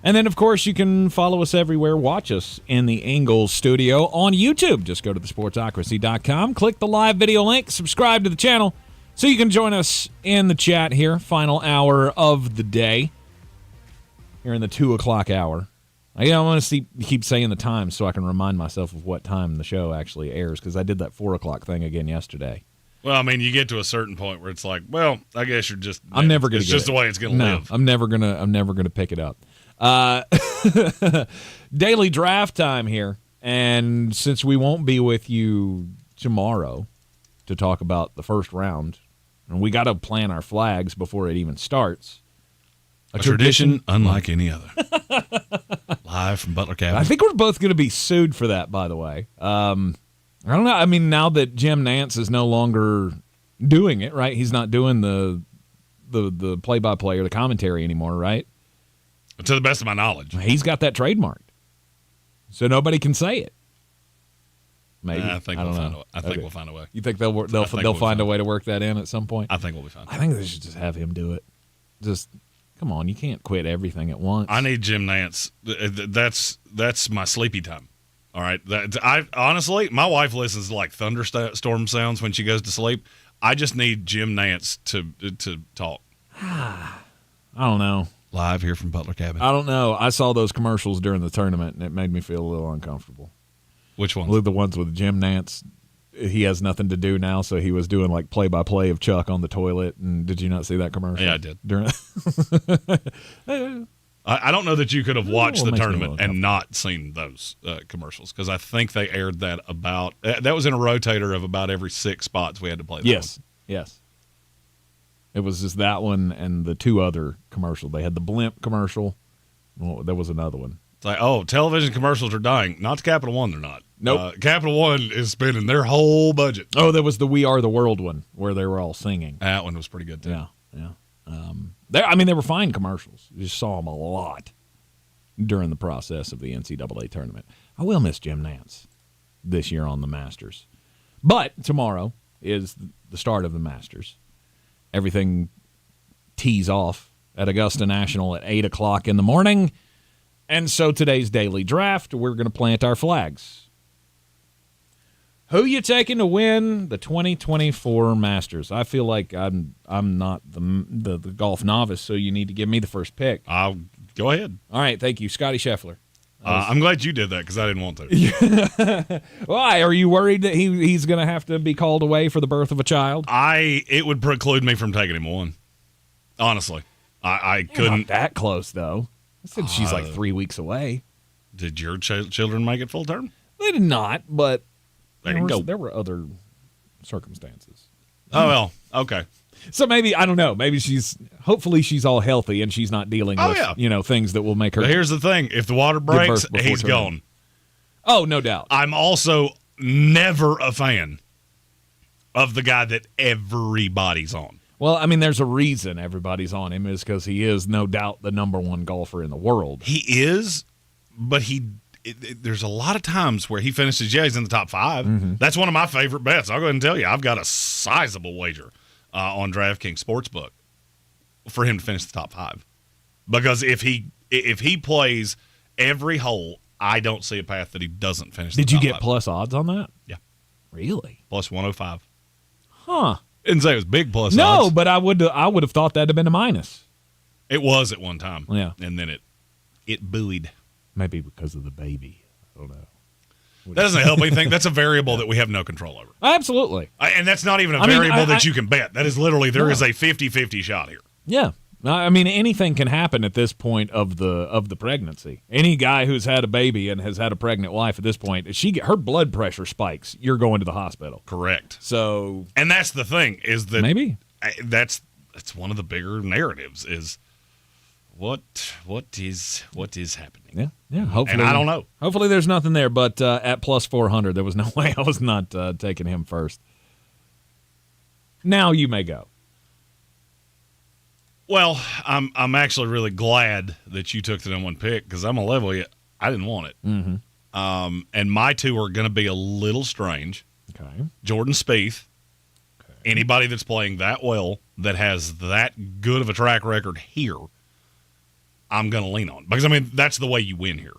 And then, of course, you can follow us everywhere. Watch us in the Ingalls studio on YouTube. Just go to thesportsocracy.com, click the live video link, subscribe to the channel so you can join us in the chat here. Final hour of the day here in the 2 o'clock hour. I want to keep saying the time so I can remind myself of what time the show actually airs, because I did that 4 o'clock thing again yesterday. Well, I mean, you get to a certain point where it's like, well, I guess you're just. I'm never going to. It's just the way it's going to live. I'm never gonna pick it up. Daily draft time here, and since we won't be with you tomorrow to talk about the first round, and we got to plan our flags before it even starts. A tradition unlike any other. Live from Butler Cabin. I think we're both going to be sued for that, by the way. I don't know. I mean, now that Jim Nance is no longer doing it, right? He's not doing the play-by-play or the commentary anymore, right? To the best of my knowledge. He's got that trademarked. So nobody can say it. Maybe. I think we'll find a way. I think we'll find a way. You think they'll find a way to work that in at some point? I think we'll be fine. I think they should just have him do it. Just Come on, you can't quit everything at once. I need Jim Nantz. That's my sleepy time. All right. Honestly, my wife listens to like thunderstorm sounds when she goes to sleep. I just need Jim Nantz to talk. I don't know. Live here from Butler Cabin. I don't know. I saw those commercials during the tournament, and it made me feel a little uncomfortable. Which ones? The ones with Jim Nantz. He has nothing to do now, so he was doing like play-by-play of Chuck on the toilet. And did you not see that commercial? Yeah, I did. I don't know that you could have watched the tournament and not seen those commercials, because I think they aired that about that was in a rotator of about every 6 spots we had to play. Yes. It was just that one and the 2 other commercials. They had the blimp commercial. Well, there was another one. It's like, oh, television commercials are dying. Not to Capital One, they're not. Nope. Capital One is spending their whole budget. Oh, there was the We Are the World one where they were all singing. That one was pretty good, too. Yeah. They were fine commercials. You just saw them a lot during the process of the NCAA tournament. I will miss Jim Nantz this year on the Masters. But tomorrow is the start of the Masters. Everything tees off at Augusta National at 8 o'clock in the morning. And so today's daily draft, we're going to plant our flags. Who you taking to win the 2024 Masters? I feel like I'm not the golf novice, so you need to give me the first pick. I'll go ahead. All right, thank you, Scotty Scheffler. I'm glad you did that because I didn't want to. Why? Are you worried that he's going to have to be called away for the birth of a child? It would preclude me from taking him one. Honestly, I couldn't. Not that close though. I said she's like 3 weeks away. Did your children make it full term? They did not, but there were other circumstances. Oh well, okay. So maybe, I don't know, maybe hopefully she's all healthy and she's not dealing with, things that will make her. But here's the thing. If the water breaks, he's gone. Oh, no doubt. I'm also never a fan of the guy that everybody's on. Well, I mean, there's a reason everybody's on him is because he is no doubt the number one golfer in the world. He is, but there's a lot of times where he finishes, he's in the top 5. Mm-hmm. That's one of my favorite bets. I'll go ahead and tell you, I've got a sizable wager on DraftKings Sportsbook for him to finish the top 5. Because if he plays every hole, I don't see a path that he doesn't finish the top 5. Did you get plus odds on that? Yeah. Really? Plus 105. Huh. Didn't say it was big plus odds. No, but I would have thought that'd have been a minus. It was at one time. Yeah. And then it buoyed. Maybe because of the baby. I don't know. That doesn't help anything. That's a variable that we have no control over. Absolutely. And that's not even a variable that you can bet. That is literally, there is a 50-50 shot here. Yeah. I mean, anything can happen at this point of the pregnancy. Any guy who's had a baby and has had a pregnant wife at this point, her blood pressure spikes, you're going to the hospital. Correct. So, and that's the thing is that maybe that's one of the bigger narratives is what is happening. Yeah. Hopefully, and I don't know. Hopefully, there's nothing there. But at plus 400, there was no way I was not taking him first. Now you may go. Well, I'm actually really glad that you took the number 1 pick because I'm gonna level you. I didn't want it. Mm-hmm. And my 2 are gonna be a little strange. Okay. Jordan Spieth. Okay. Anybody that's playing that well that has that good of a track record here, I'm gonna lean on because that's the way you win here.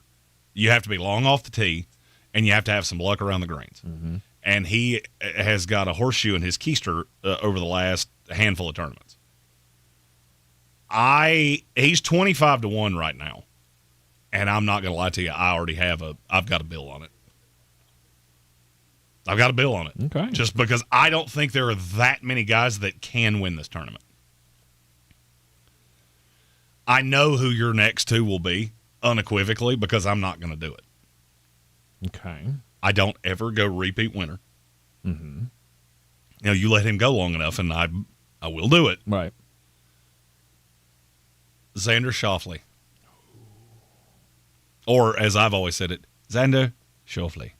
You have to be long off the tee, and you have to have some luck around the greens. Mm-hmm. And he has got a horseshoe in his keister over the last handful of tournaments. He's 25-1 right now, and I'm not going to lie to you. I've got a bill on it. I've got a bill on it. Okay. Just because I don't think there are that many guys that can win this tournament. I know who your next 2 will be unequivocally because I'm not going to do it. Okay. I don't ever go repeat winner. Mm-hmm. You let him go long enough, and I will do it. Right. Xander Schauffele. Or, as I've always said it, Xander Schauffele.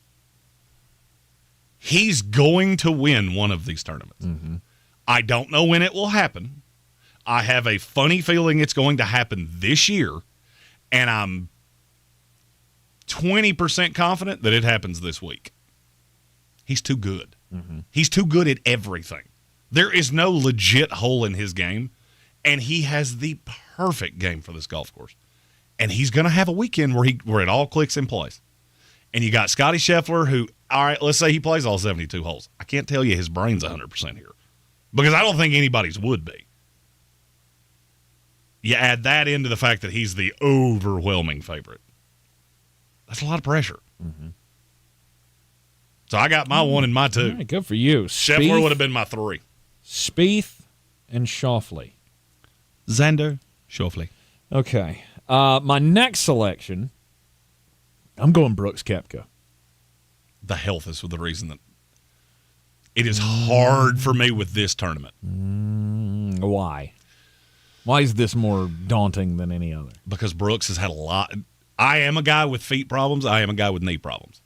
He's going to win one of these tournaments. Mm-hmm. I don't know when it will happen. I have a funny feeling it's going to happen this year, and I'm 20% confident that it happens this week. He's too good. Mm-hmm. He's too good at everything. There is no legit hole in his game. And he has the perfect game for this golf course. And he's going to have a weekend where it all clicks in place. And you got Scotty Scheffler, who, all right, let's say he plays all 72 holes. I can't tell you his brain's 100% here because I don't think anybody's would be. You add that into the fact that he's the overwhelming favorite. That's a lot of pressure. Mm-hmm. So I got my 1 and my 2. All right, good for you. Scheffler would have been my 3. Spieth and Schauffele. Xander Schauffele. Okay. My next selection, I'm going Brooks Koepka. The health is the reason that it is hard for me with this tournament. Why? Why is this more daunting than any other? Because Brooks has had a lot. I am a guy with feet problems. I am a guy with knee problems.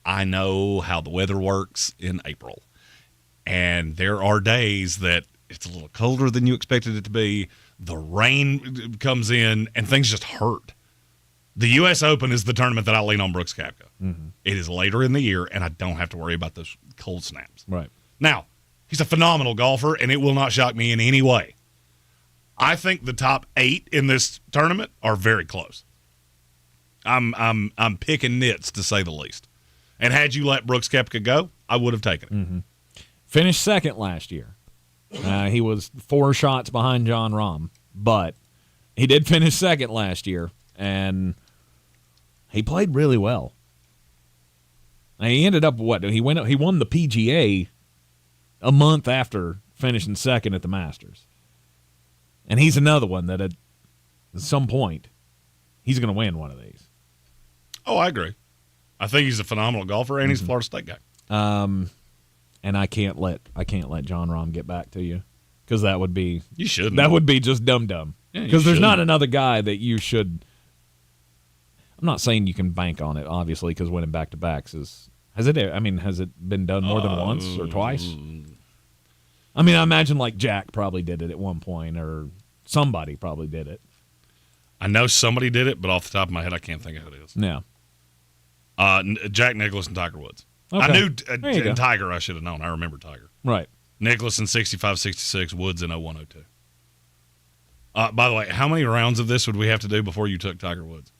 I know how the weather works in April. And there are days that it's a little colder than you expected it to be. The rain comes in, and things just hurt. The U.S. Open is the tournament that I lean on Brooks Koepka. Mm-hmm. It is later in the year, and I don't have to worry about those cold snaps. Right. Now, he's a phenomenal golfer, and it will not shock me in any way. I think the top 8 in this tournament are very close. I'm picking nits, to say the least. And had you let Brooks Koepka go, I would have taken it. Mm-hmm. Finished second last year. He was 4 shots behind Jon Rahm, but he did finish second last year, and he played really well. And he ended up He won the PGA a month after finishing second at the Masters, and he's another one that at some point he's going to win one of these. Oh, I agree. I think he's a phenomenal golfer, and he's a Florida State guy. And I can't let Jon Rahm get back to you because that would be you shouldn't. That would be just dumb. Because there's not another guy that you should. I'm not saying you can bank on it, obviously, because winning back-to-backs has it been done more than once or twice? I mean, I imagine like Jack probably did it at one point, or somebody probably did it. I know somebody did it, but off the top of my head, I can't think of who it is. Yeah. Jack Nicklaus and Tiger Woods. Okay. I knew Tiger I should have known. I remember Tiger. Right. Nicklaus in 65, 66, Woods in 01, 02. By the way, how many rounds of this would we have to do before you took Tiger Woods?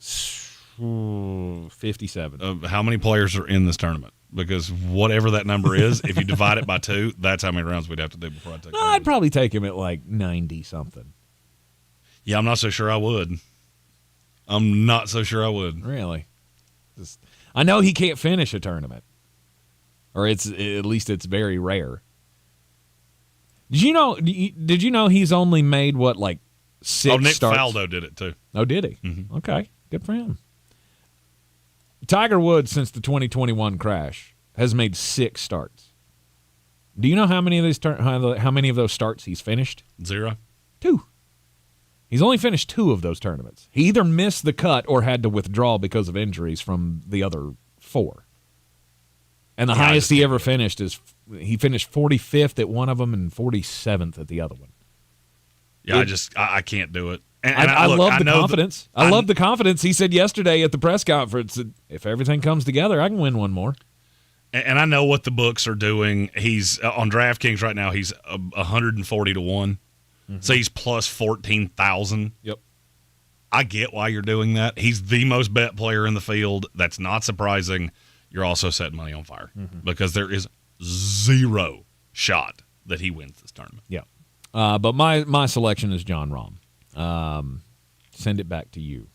57. How many players are in this tournament? Because whatever that number is, if you divide it by 2, that's how many rounds we'd have to do before I take Tiger I'd probably take him at like 90-something. Yeah, I'm not so sure I would. I'm not so sure I would. Really? I know he can't finish a tournament, or at least it's very rare. Did you know he's only made like 6 Nick starts? Faldo did it too. Oh, did he? Mm-hmm. Okay, good for him. Tiger Woods, since the 2021 crash, has made 6 starts. Do you know how many of these how many of those starts he's finished? 0. 2. He's only finished 2 of those tournaments. He either missed the cut or had to withdraw because of injuries from the other 4. And the highest he ever finished is he finished 45th at one of them and 47th at the other one. Yeah, I can't do it. And I love the confidence. I love the confidence. He said yesterday at the press conference that if everything comes together, I can win one more. And I know what the books are doing. He's on DraftKings right now. He's 140 to 1. Mm-hmm. So he's plus 14,000. Yep. I get why you're doing that. He's the most bet player in the field. That's not surprising. You're also setting money on fire because there is 0 shot that he wins this tournament. Yeah. But my selection is Jon Rahm. Send it back to you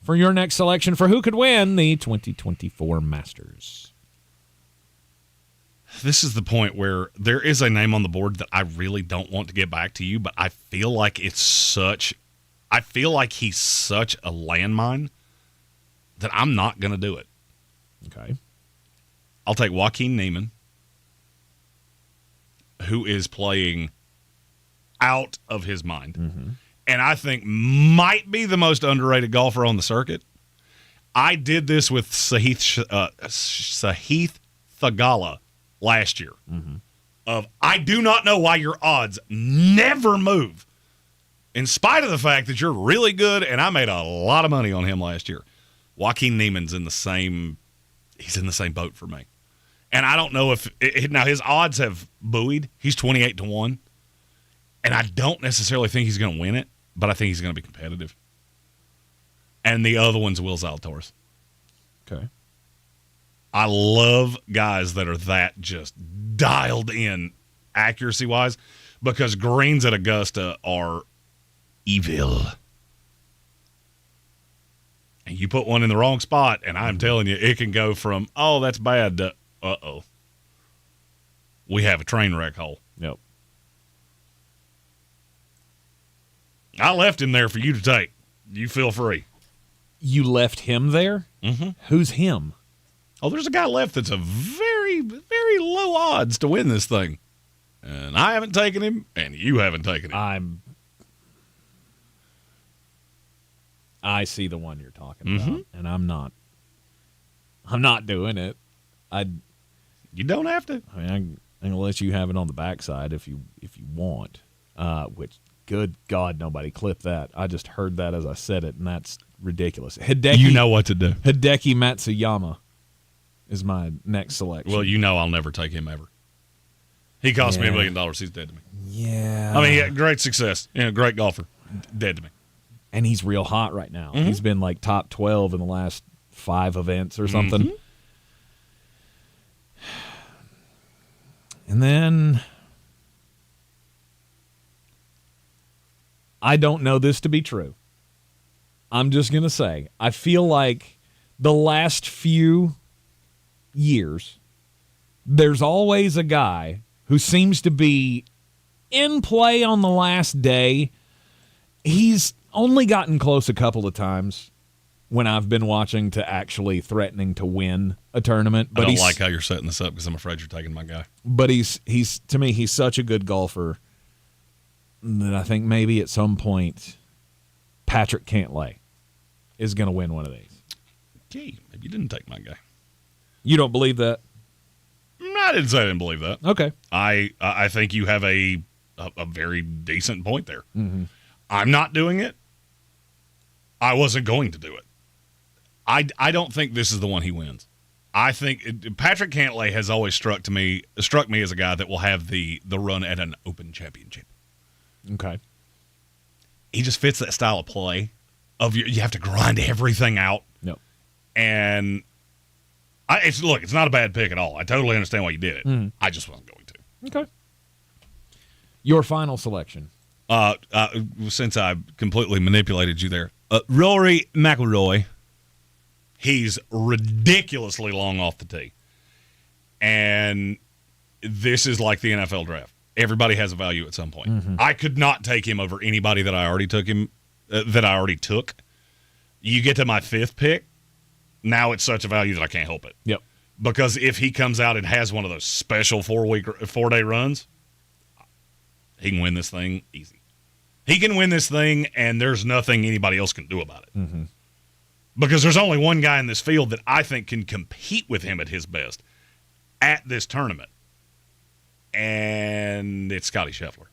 for your next selection for who could win the 2024 Masters. This is the point where there is a name on the board that I really don't want to get back to you, but I feel like he's such a landmine that I'm not going to do it. Okay. I'll take Joaquin Niemann, who is playing out of his mind. Mm-hmm. And I think might be the most underrated golfer on the circuit. I did this with Sahith Theegala last year. Mm-hmm. I do not know why your odds never move, in spite of the fact that you're really good, and I made a lot of money on him last year. Joaquin Niemann's in the same boat for me. And I don't know if now his odds have buoyed. He's 28 to 1. And I don't necessarily think he's going to win it, but I think he's going to be competitive. And the other one's Will Zalatoris. Okay. I love guys that are that just dialed in accuracy-wise because greens at Augusta are evil. And you put one in the wrong spot, and I'm telling you, it can go from, oh, that's bad, to, uh-oh. We have a train wreck hole. Yep. I left him there for you to take. You feel free. You left him there? Mm-hmm. Who's him? Oh, there's a guy left that's a very, very low odds to win this thing. And I haven't taken him, and you haven't taken him. I see the one you're talking about, and I'm not doing it. You don't have to. I mean, I'm gonna let you have it on the backside if you want. Which, good God, nobody clipped that. I just heard that as I said it, and that's ridiculous. Hideki, You know what to do. Hideki Matsuyama is my next selection. Well, you know I'll never take him ever. He cost me $1 million. He's dead to me. Yeah. I mean, yeah, great success. Great golfer. Dead to me. And he's real hot right now. Mm-hmm. He's been like top 12 in the last 5 events or something. Mm-hmm. And then I don't know this to be true. I'm just going to say, I feel like the last few years, there's always a guy who seems to be in play on the last day. He's only gotten close a couple of times when I've been watching to actually threatening to win a tournament. But I don't like how you're setting this up because I'm afraid you're taking my guy. But he's to me, he's such a good golfer that I think maybe at some point Patrick Cantlay is going to win one of these. Gee, maybe you didn't take my guy. You don't believe that? I didn't say I didn't believe that. Okay. I think you have a very decent point there. Mm-hmm. I'm not doing it. I wasn't going to do it. I don't think this is the one he wins. I think Patrick Cantlay has always struck me as a guy that will have the run at an Open Championship. Okay. He just fits that style of play of you have to grind everything out. Yep. And it's not a bad pick at all. I totally understand why you did it. Mm-hmm. I just wasn't going to. Okay. Your final selection. Since I completely manipulated you there, Rory McIlroy. He's ridiculously long off the tee. And this is like the NFL draft. Everybody has a value at some point. Mm-hmm. I could not take him over anybody that I already took. You get to my 5th pick, now it's such a value that I can't help it. Yep. Because if he comes out and has one of those special 4-day runs, he can win this thing easy. He can win this thing, and there's nothing anybody else can do about it. Mm-hmm. Because there's only one guy in this field that I think can compete with him at his best at this tournament. And it's Scotty Scheffler.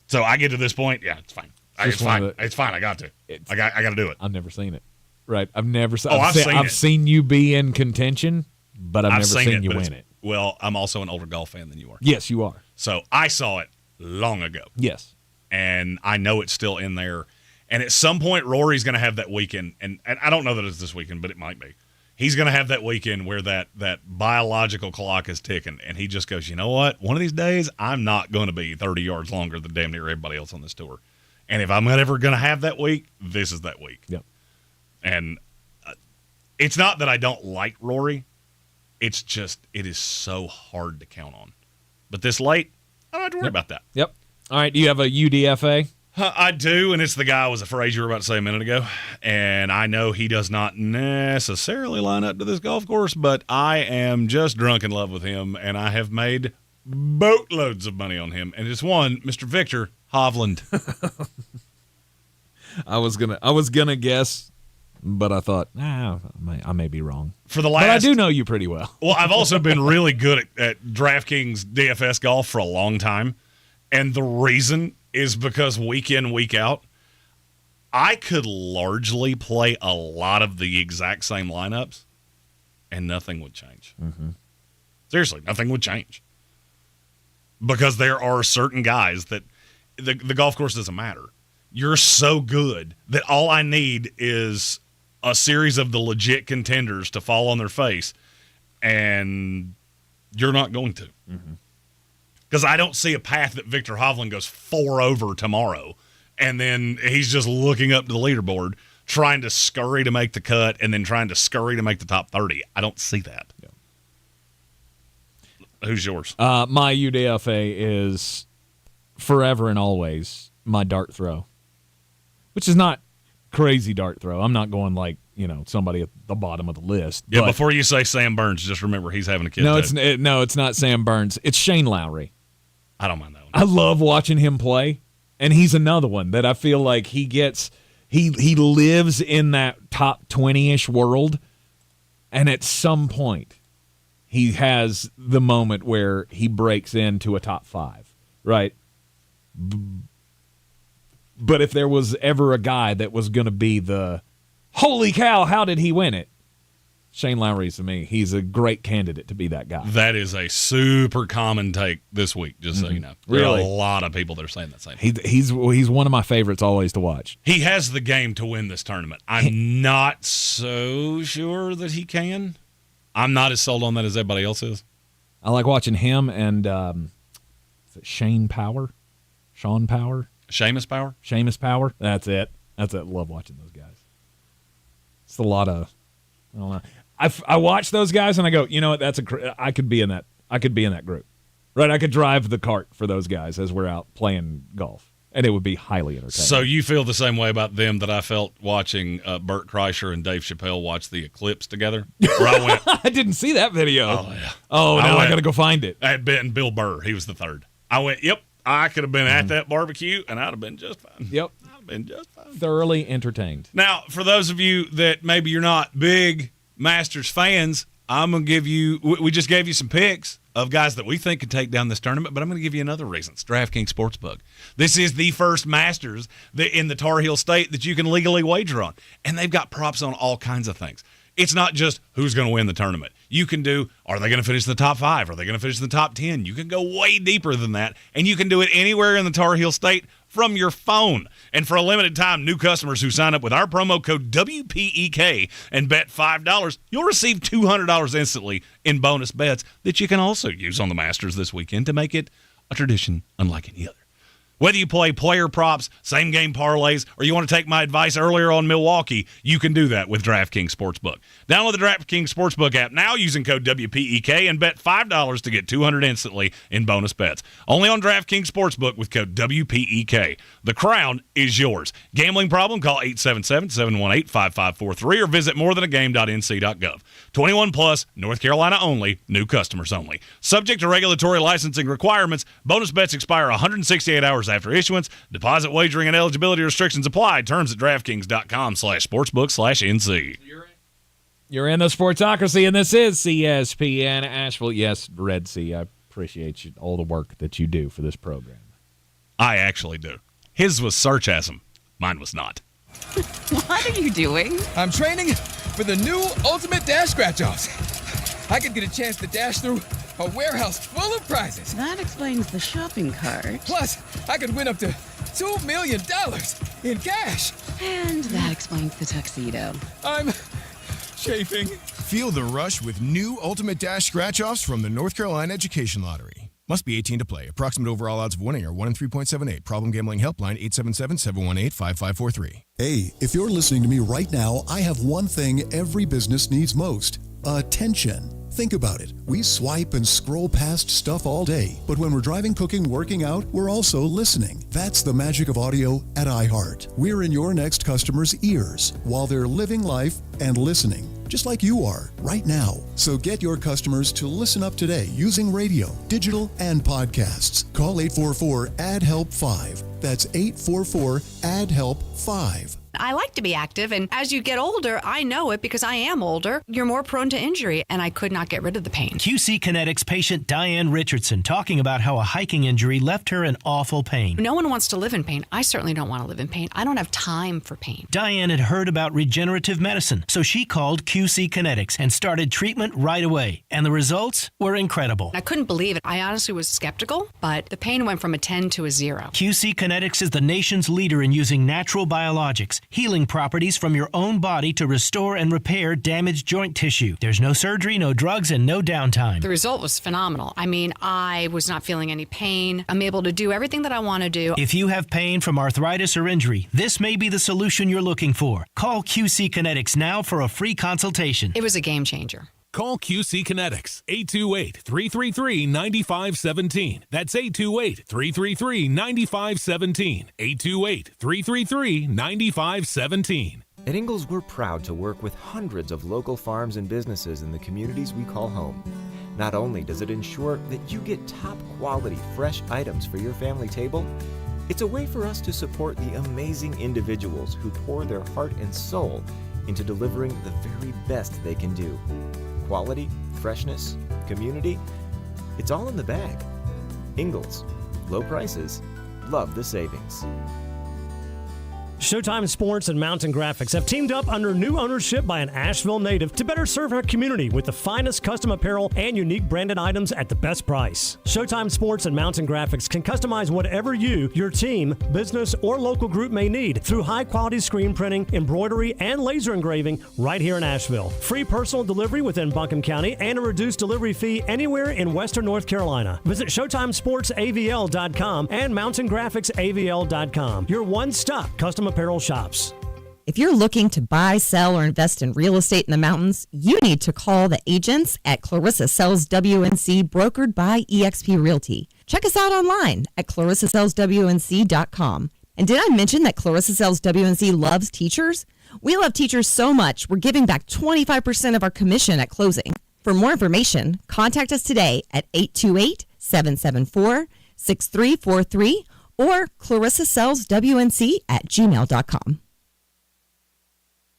So I get to this point, yeah, it's fine. It's fine. It's fine. I got to. I got to do it. I've never seen it. Right. I've never seen I've seen you be in contention, but I've never seen you win it. Well, I'm also an older golf fan than you are. Yes, you are. So I saw it long ago. Yes. And I know it's still in there. And at some point, Rory's going to have that weekend, and I don't know that it's this weekend, but it might be. He's going to have that weekend where that biological clock is ticking, and he just goes, you know what? One of these days, I'm not going to be 30 yards longer than damn near everybody else on this tour. And if I'm ever going to have that week, this is that week. Yep. And it's not that I don't like Rory. It's just it is so hard to count on. But this late, I don't have to worry about that. Yep. All right, do you have a UDFA? I do, and it's the guy I was afraid you were about to say a minute ago. And I know he does not necessarily line up to this golf course, but I am just drunk in love with him, and I have made boatloads of money on him. And it's one, Mr. Victor Hovland. I was gonna guess, but I thought, I may be wrong. But I do know you pretty well. Well, I've also been really good at DraftKings DFS golf for a long time. And the reason is because week in, week out, I could largely play a lot of the exact same lineups, and nothing would change. Mm-hmm. Seriously, nothing would change. because there are certain guys that the golf course doesn't matter. You're so good that all I need is a series of the legit contenders to fall on their face, and you're not going to. Because I don't see a path that Victor Hovland goes 4 over tomorrow, and then he's just looking up to the leaderboard, trying to scurry to make the cut, and then trying to scurry to make the top 30. I don't see that. Yeah. Who's yours? My UDFA is forever and always my dart throw, which is not crazy dart throw. I'm not going like, somebody at the bottom of the list. Yeah, but before you say Sam Burns, just remember he's having a kid. No, it's not Sam Burns. It's Shane Lowry. I don't mind that one. I love watching him play, and he's another one that I feel like he lives in that top 20-ish world, and at some point he has the moment where he breaks into a top 5, right? But if there was ever a guy that was going to be the holy cow, how did he win it? Shane Lowry's to me. He's a great candidate to be that guy. That is a super common take this week, just so you know. There are a lot of people that are saying that same thing. He's one of my favorites always to watch. He has the game to win this tournament. I'm not so sure that he can. I'm not as sold on that as everybody else is. I like watching him and is it Shane Power? Sean Power? Seamus Power? Seamus Power. That's it. Love watching those guys. It's a lot of, I don't know. I watch those guys and I go, you know what? I could be in that. I could be in that group, right? I could drive the cart for those guys as we're out playing golf, and it would be highly entertaining. So you feel the same way about them that I felt watching Bert Kreischer and Dave Chappelle watch the eclipse together? Where I went, I didn't see that video. Oh yeah. Oh, now I got to go find it. I had been Bill Burr. He was the third. I went, yep. I could have been at that barbecue, and I'd have been just fine. Yep. I'd have been just fine. Thoroughly entertained. Now, for those of you that maybe you're not big Masters fans, I'm going to give you – we just gave you some picks of guys that we think could take down this tournament, but I'm going to give you another reason. It's DraftKings Sportsbook. This is the first Masters in the Tar Heel State that you can legally wager on, and they've got props on all kinds of things. It's not just who's going to win the tournament. You can do, are they going to finish in the top 5? Are they going to finish in the top 10? You can go way deeper than that, and you can do it anywhere in the Tar Heel State from your phone. And for a limited time, new customers who sign up with our promo code WPEK and bet $5, you'll receive $200 instantly in bonus bets that you can also use on the Masters this weekend to make it a tradition unlike any other. Whether you play player props, same-game parlays, or you want to take my advice earlier on Milwaukee, you can do that with DraftKings Sportsbook. Download the DraftKings Sportsbook app now using code WPEK and bet $5 to get $200 instantly in bonus bets. Only on DraftKings Sportsbook with code WPEK. The crown is yours. Gambling problem? Call 877-718-5543 or visit morethanagame.nc.gov. 21 plus, North Carolina only, new customers only. Subject to regulatory licensing requirements, bonus bets expire 168 hours after issuance. Deposit wagering and eligibility restrictions apply. Terms at DraftKings.com/sportsbook/NC. You're in the Sportsocracy, and this is ESPN Asheville. Yes, Red Sea, I appreciate all the work that you do for this program. I actually do. His was sarcasm. Mine was not. What are you doing? I'm training for the new Ultimate Dash Scratch-Offs. I could get a chance to dash through a warehouse full of prizes. That explains the shopping cart. Plus, I could win up to $2 million in cash. And that explains the tuxedo. I'm chafing. Feel the rush with new Ultimate Dash Scratch-Offs from the North Carolina Education Lottery. Must be 18 to play. Approximate overall odds of winning are 1 in 3.78. Problem gambling helpline 877-718-5543. Hey, if you're listening to me right now, I have one thing every business needs most: attention. Think about it. We swipe and scroll past stuff all day, but when we're driving, cooking, working out, we're also listening. That's the magic of audio at iHeart. We're in your next customer's ears while they're living life and listening, just like you are right now. So get your customers to listen up today using radio, digital, and podcasts. Call 844-ADD-HELP-5. That's 844-ADD-HELP-5. I like to be active, and as you get older, I know it because I am older, you're more prone to injury, and I could not get rid of the pain. QC Kinetics patient Diane Richardson talking about how a hiking injury left her in awful pain. No one wants to live in pain. I certainly don't want to live in pain. I don't have time for pain. Diane had heard about regenerative medicine, so she called QC Kinetics and started treatment right away, and the results were incredible. I couldn't believe it. I honestly was skeptical, but the pain went from a 10 to a 0. QC Kinetics is the nation's leader in using natural biologics, healing properties from your own body to restore and repair damaged joint tissue. There's no surgery, no drugs, and no downtime. The result was phenomenal. I mean, I was not feeling any pain. I'm able to do everything that I want to do. If you have pain from arthritis or injury, this may be the solution you're looking for. Call QC Kinetics now for a free consultation. It was a game changer. Call QC Kinetics, 828-333-9517. That's 828-333-9517. 828-333-9517. At Ingalls, we're proud to work with hundreds of local farms and businesses in the communities we call home. Not only does it ensure that you get top quality, fresh items for your family table, it's a way for us to support the amazing individuals who pour their heart and soul into delivering the very best they can do. Quality, freshness, community, it's all in the bag. Ingalls, low prices, love the savings. Showtime Sports and Mountain Graphics have teamed up under new ownership by an Asheville native to better serve our community with the finest custom apparel and unique branded items at the best price. Showtime Sports and Mountain Graphics can customize whatever you, your team, business, or local group may need through high-quality screen printing, embroidery, and laser engraving right here in Asheville. Free personal delivery within Buncombe County and a reduced delivery fee anywhere in Western North Carolina. Visit ShowtimeSportsAVL.com and MountainGraphicsAVL.com. Your one-stop custom apparel shops. If you're looking to buy, sell, or invest in real estate in the mountains, you need to call the agents at Clarissa Sells WNC, brokered by eXp Realty. Check us out online at ClarissaSellsWNC.com. And did I mention that Clarissa Sells WNC loves teachers? We love teachers so much, we're giving back 25% of our commission at closing. For more information, contact us today at 828-774-6343 or ClarissaSellsWNC@gmail.com.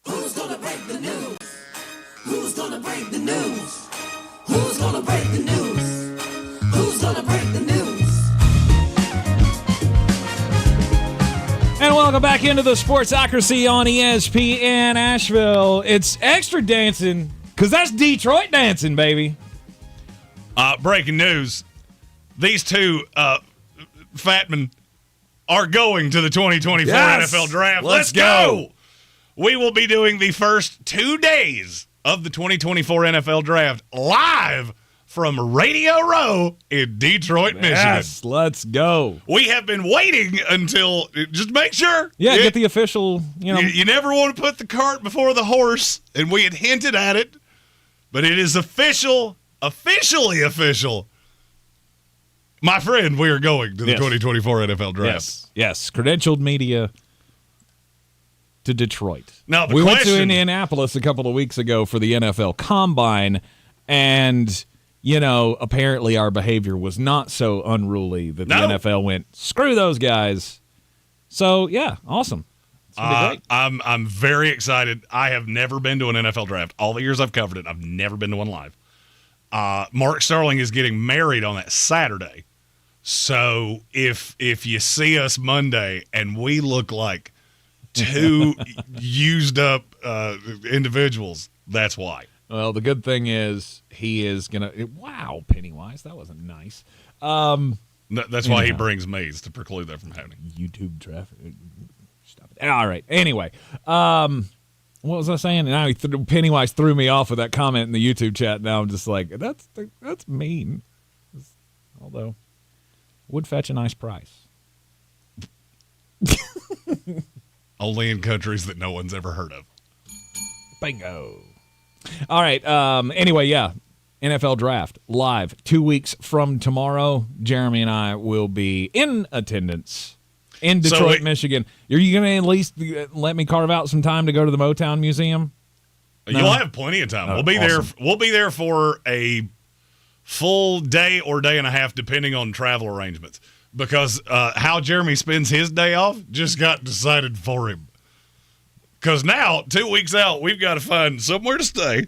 Who's gonna break the news? Who's gonna break the news? Who's gonna break the news? Who's gonna break the news? And welcome back into the Sportsocracy on ESPN Asheville. It's extra dancing, because that's Detroit dancing, baby. Breaking news. These two fatmen are going to the 2024 NFL Draft. Let's go! We will be doing the first 2 days of the 2024 NFL Draft live from Radio Row in Detroit, Michigan. Yes, let's go. We have been waiting until, just make sure. Yeah, get the official, You never want to put the cart before the horse, and we had hinted at it, but it is officially official. My friend, we are going to the 2024 NFL Draft. Yes. Credentialed media to Detroit. Now, we went to Indianapolis a couple of weeks ago for the NFL Combine, and, apparently our behavior was not so unruly that the NFL went, screw those guys. So, yeah, awesome. It's gonna be great. I'm very excited. I have never been to an NFL Draft. All the years I've covered it, I've never been to one live. Mark Sterling is getting married on that Saturday. So if you see us Monday and we look like two used up individuals, that's why. Well, the good thing is he is going to – wow, Pennywise, that wasn't nice. That's why he brings maize, to preclude that from happening. YouTube traffic. Stop it. All right. Anyway, what was I saying? Now Pennywise threw me off with that comment in the YouTube chat. Now I'm just like, that's mean. Although, would fetch a nice price. Only in countries that no one's ever heard of. Bingo. All right. Anyway, yeah. NFL Draft live 2 weeks from tomorrow. Jeremy and I will be in attendance in Detroit, Michigan. Are you going to at least let me carve out some time to go to the Motown Museum? No? You'll have plenty of time. We'll be awesome. There. We'll be there for a full day or day and a half, depending on travel arrangements. Because how Jeremy spends his day off just got decided for him. Because now, 2 weeks out, we've got to find somewhere to stay,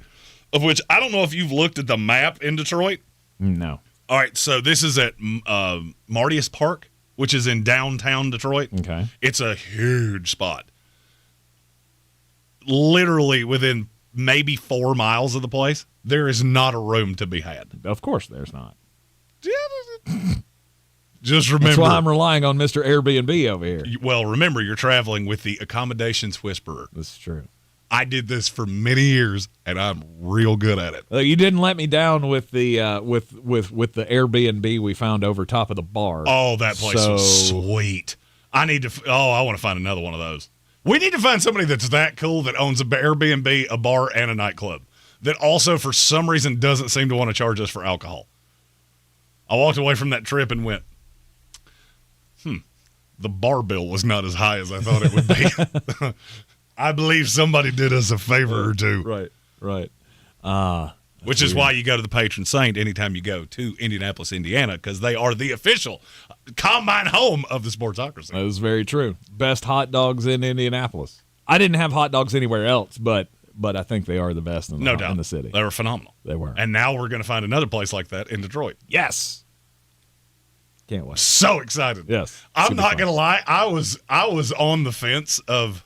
of which I don't know if you've looked at the map in Detroit. No. All right, so this is at Martius Park, which is in downtown Detroit. Okay. It's a huge spot. Literally within maybe 4 miles of the place, there is not a room to be had. Of course there's not. Just remember. That's why I'm relying on Mr. Airbnb over here. Well, remember, you're traveling with the accommodations whisperer. That's true. I did this for many years, and I'm real good at it. You didn't let me down with the with the Airbnb we found over top of the bar. Oh, that place was sweet. I want to find another one of those. We need to find somebody that's that cool that owns an Airbnb, a bar, and a nightclub that also, for some reason, doesn't seem to want to charge us for alcohol. I walked away from that trip and went, the bar bill was not as high as I thought it would be. I believe somebody did us a favor or two. Right. Which is why you go to the patron saint anytime you go to Indianapolis, Indiana, because they are the official combine home of the Sportsocracy. That is very true. Best hot dogs in Indianapolis. I didn't have hot dogs anywhere else, but I think they are the best in the city. They were phenomenal. They were. And now we're going to find another place like that in Detroit. Yes. Can't wait. So excited. Yes. I'm not going to lie. I was on the fence of,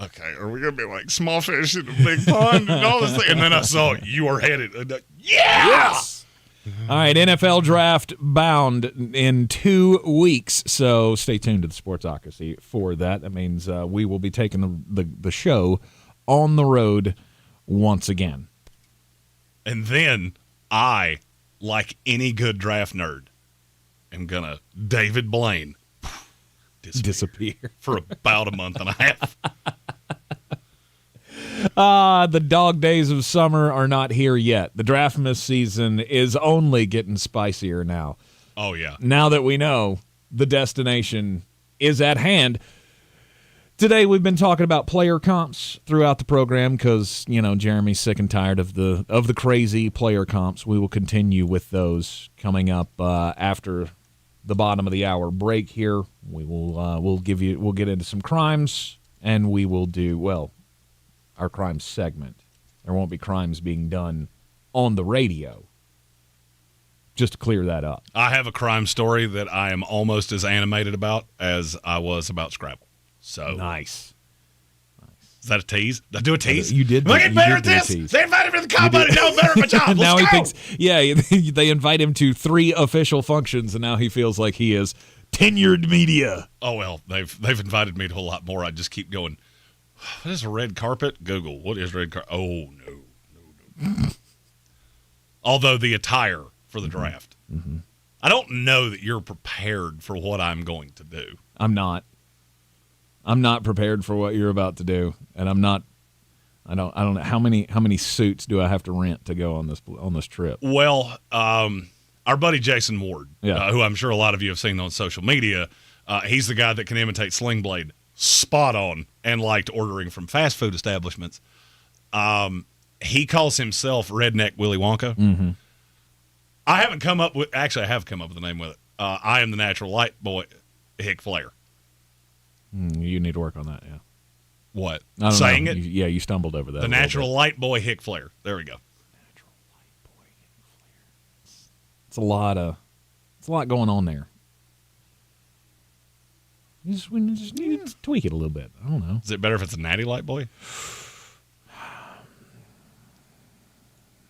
okay, are we going to be like small fish in a big pond and all this thing? And then I saw you are headed. Yes! All right, NFL Draft bound in 2 weeks, so stay tuned to the Sportsocracy for that. That means we will be taking the show on the road once again. And then I, like any good draft nerd, am going to David Blaine disappear for about a month and a half. The dog days of summer are not here yet. The Draftmas season is only getting spicier now. Oh, yeah. Now that we know the destination is at hand. Today we've been talking about player comps throughout the program because, Jeremy's sick and tired of the crazy player comps. We will continue with those coming up after the bottom of the hour break here. We will we'll get into some crimes, and we will do our crime segment. There won't be crimes being done on the radio. Just to clear that up. I have a crime story that I am almost as animated about as I was about Scrabble. So nice. Is that a tease? Did I do a tease? You did. Am I getting better at this? They invited me to the combine, and now I'm better at my job. Now Let's he go. thinks, they invite him to 3 official functions, and now he feels like he is tenured media. Oh, well, they've invited me to a whole lot more. I just keep going, what is a red carpet? Google, what is red carpet? Oh, no. Although the attire for the draft. Mm-hmm. I don't know that you're prepared for what I'm going to do. I'm not prepared for what you're about to do, and I don't know how many suits do I have to rent to go on this trip. Well, our buddy Jason Ward, who I'm sure a lot of you have seen on social media, he's the guy that can imitate Sling Blade spot on and liked ordering from fast food establishments. He calls himself Redneck Willy Wonka. Mm-hmm. I have come up with a name with it. I am the natural light boy, Hick Flair. You need to work on that, yeah. What? I don't Saying know. it? You stumbled over that. The natural light boy, Hick Flair. There we go. Natural light boy, Hick Flair. It's a lot going on there. We just need to tweak it a little bit. I don't know. Is it better if it's a natty light boy?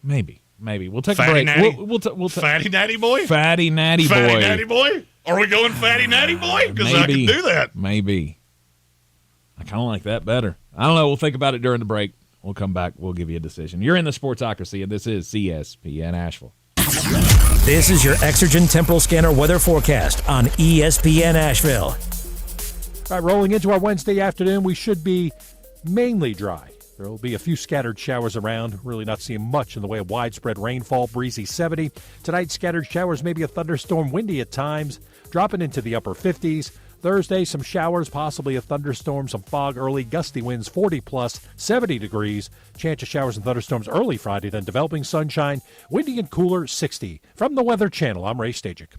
Maybe. We'll take Fatty a break. Natty? We'll Fatty natty boy? Fatty natty boy. Fatty natty boy? Are we going fatty natty boy? Because I can do that. Maybe. I kind of like that better. I don't know. We'll think about it during the break. We'll come back. We'll give you a decision. You're in the Sportsocracy, and this is ESPN Asheville. This is your Exergen Temporal Scanner weather forecast on ESPN Asheville. All right, rolling into our Wednesday afternoon, we should be mainly dry. There will be a few scattered showers around. Really not seeing much in the way of widespread rainfall. Breezy 70. Tonight, scattered showers, maybe a thunderstorm, windy at times, dropping into the upper 50s. Thursday, some showers, possibly a thunderstorm, some fog early, gusty winds 40+, 70 degrees. Chance of showers and thunderstorms early Friday, then developing sunshine, windy and cooler 60. From the Weather Channel, I'm Ray Stajic.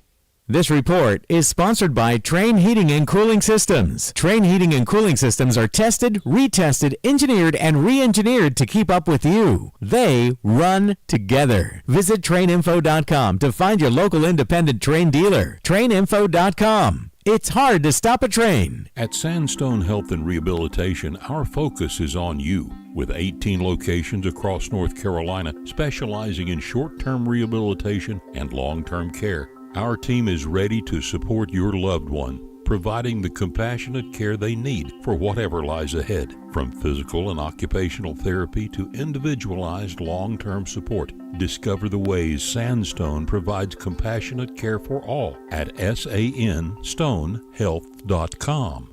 This report is sponsored by Train Heating and Cooling Systems. Train Heating and Cooling Systems are tested, retested, engineered, and re-engineered to keep up with you. They run together. Visit traininfo.com to find your local independent Train dealer. Traininfo.com. It's hard to stop a train. At Sandstone Health and Rehabilitation, our focus is on you. With 18 locations across North Carolina specializing in short-term rehabilitation and long-term care, our team is ready to support your loved one, providing the compassionate care they need for whatever lies ahead. From physical and occupational therapy to individualized long-term support, discover the ways Sandstone provides compassionate care for all at sanstonehealth.com.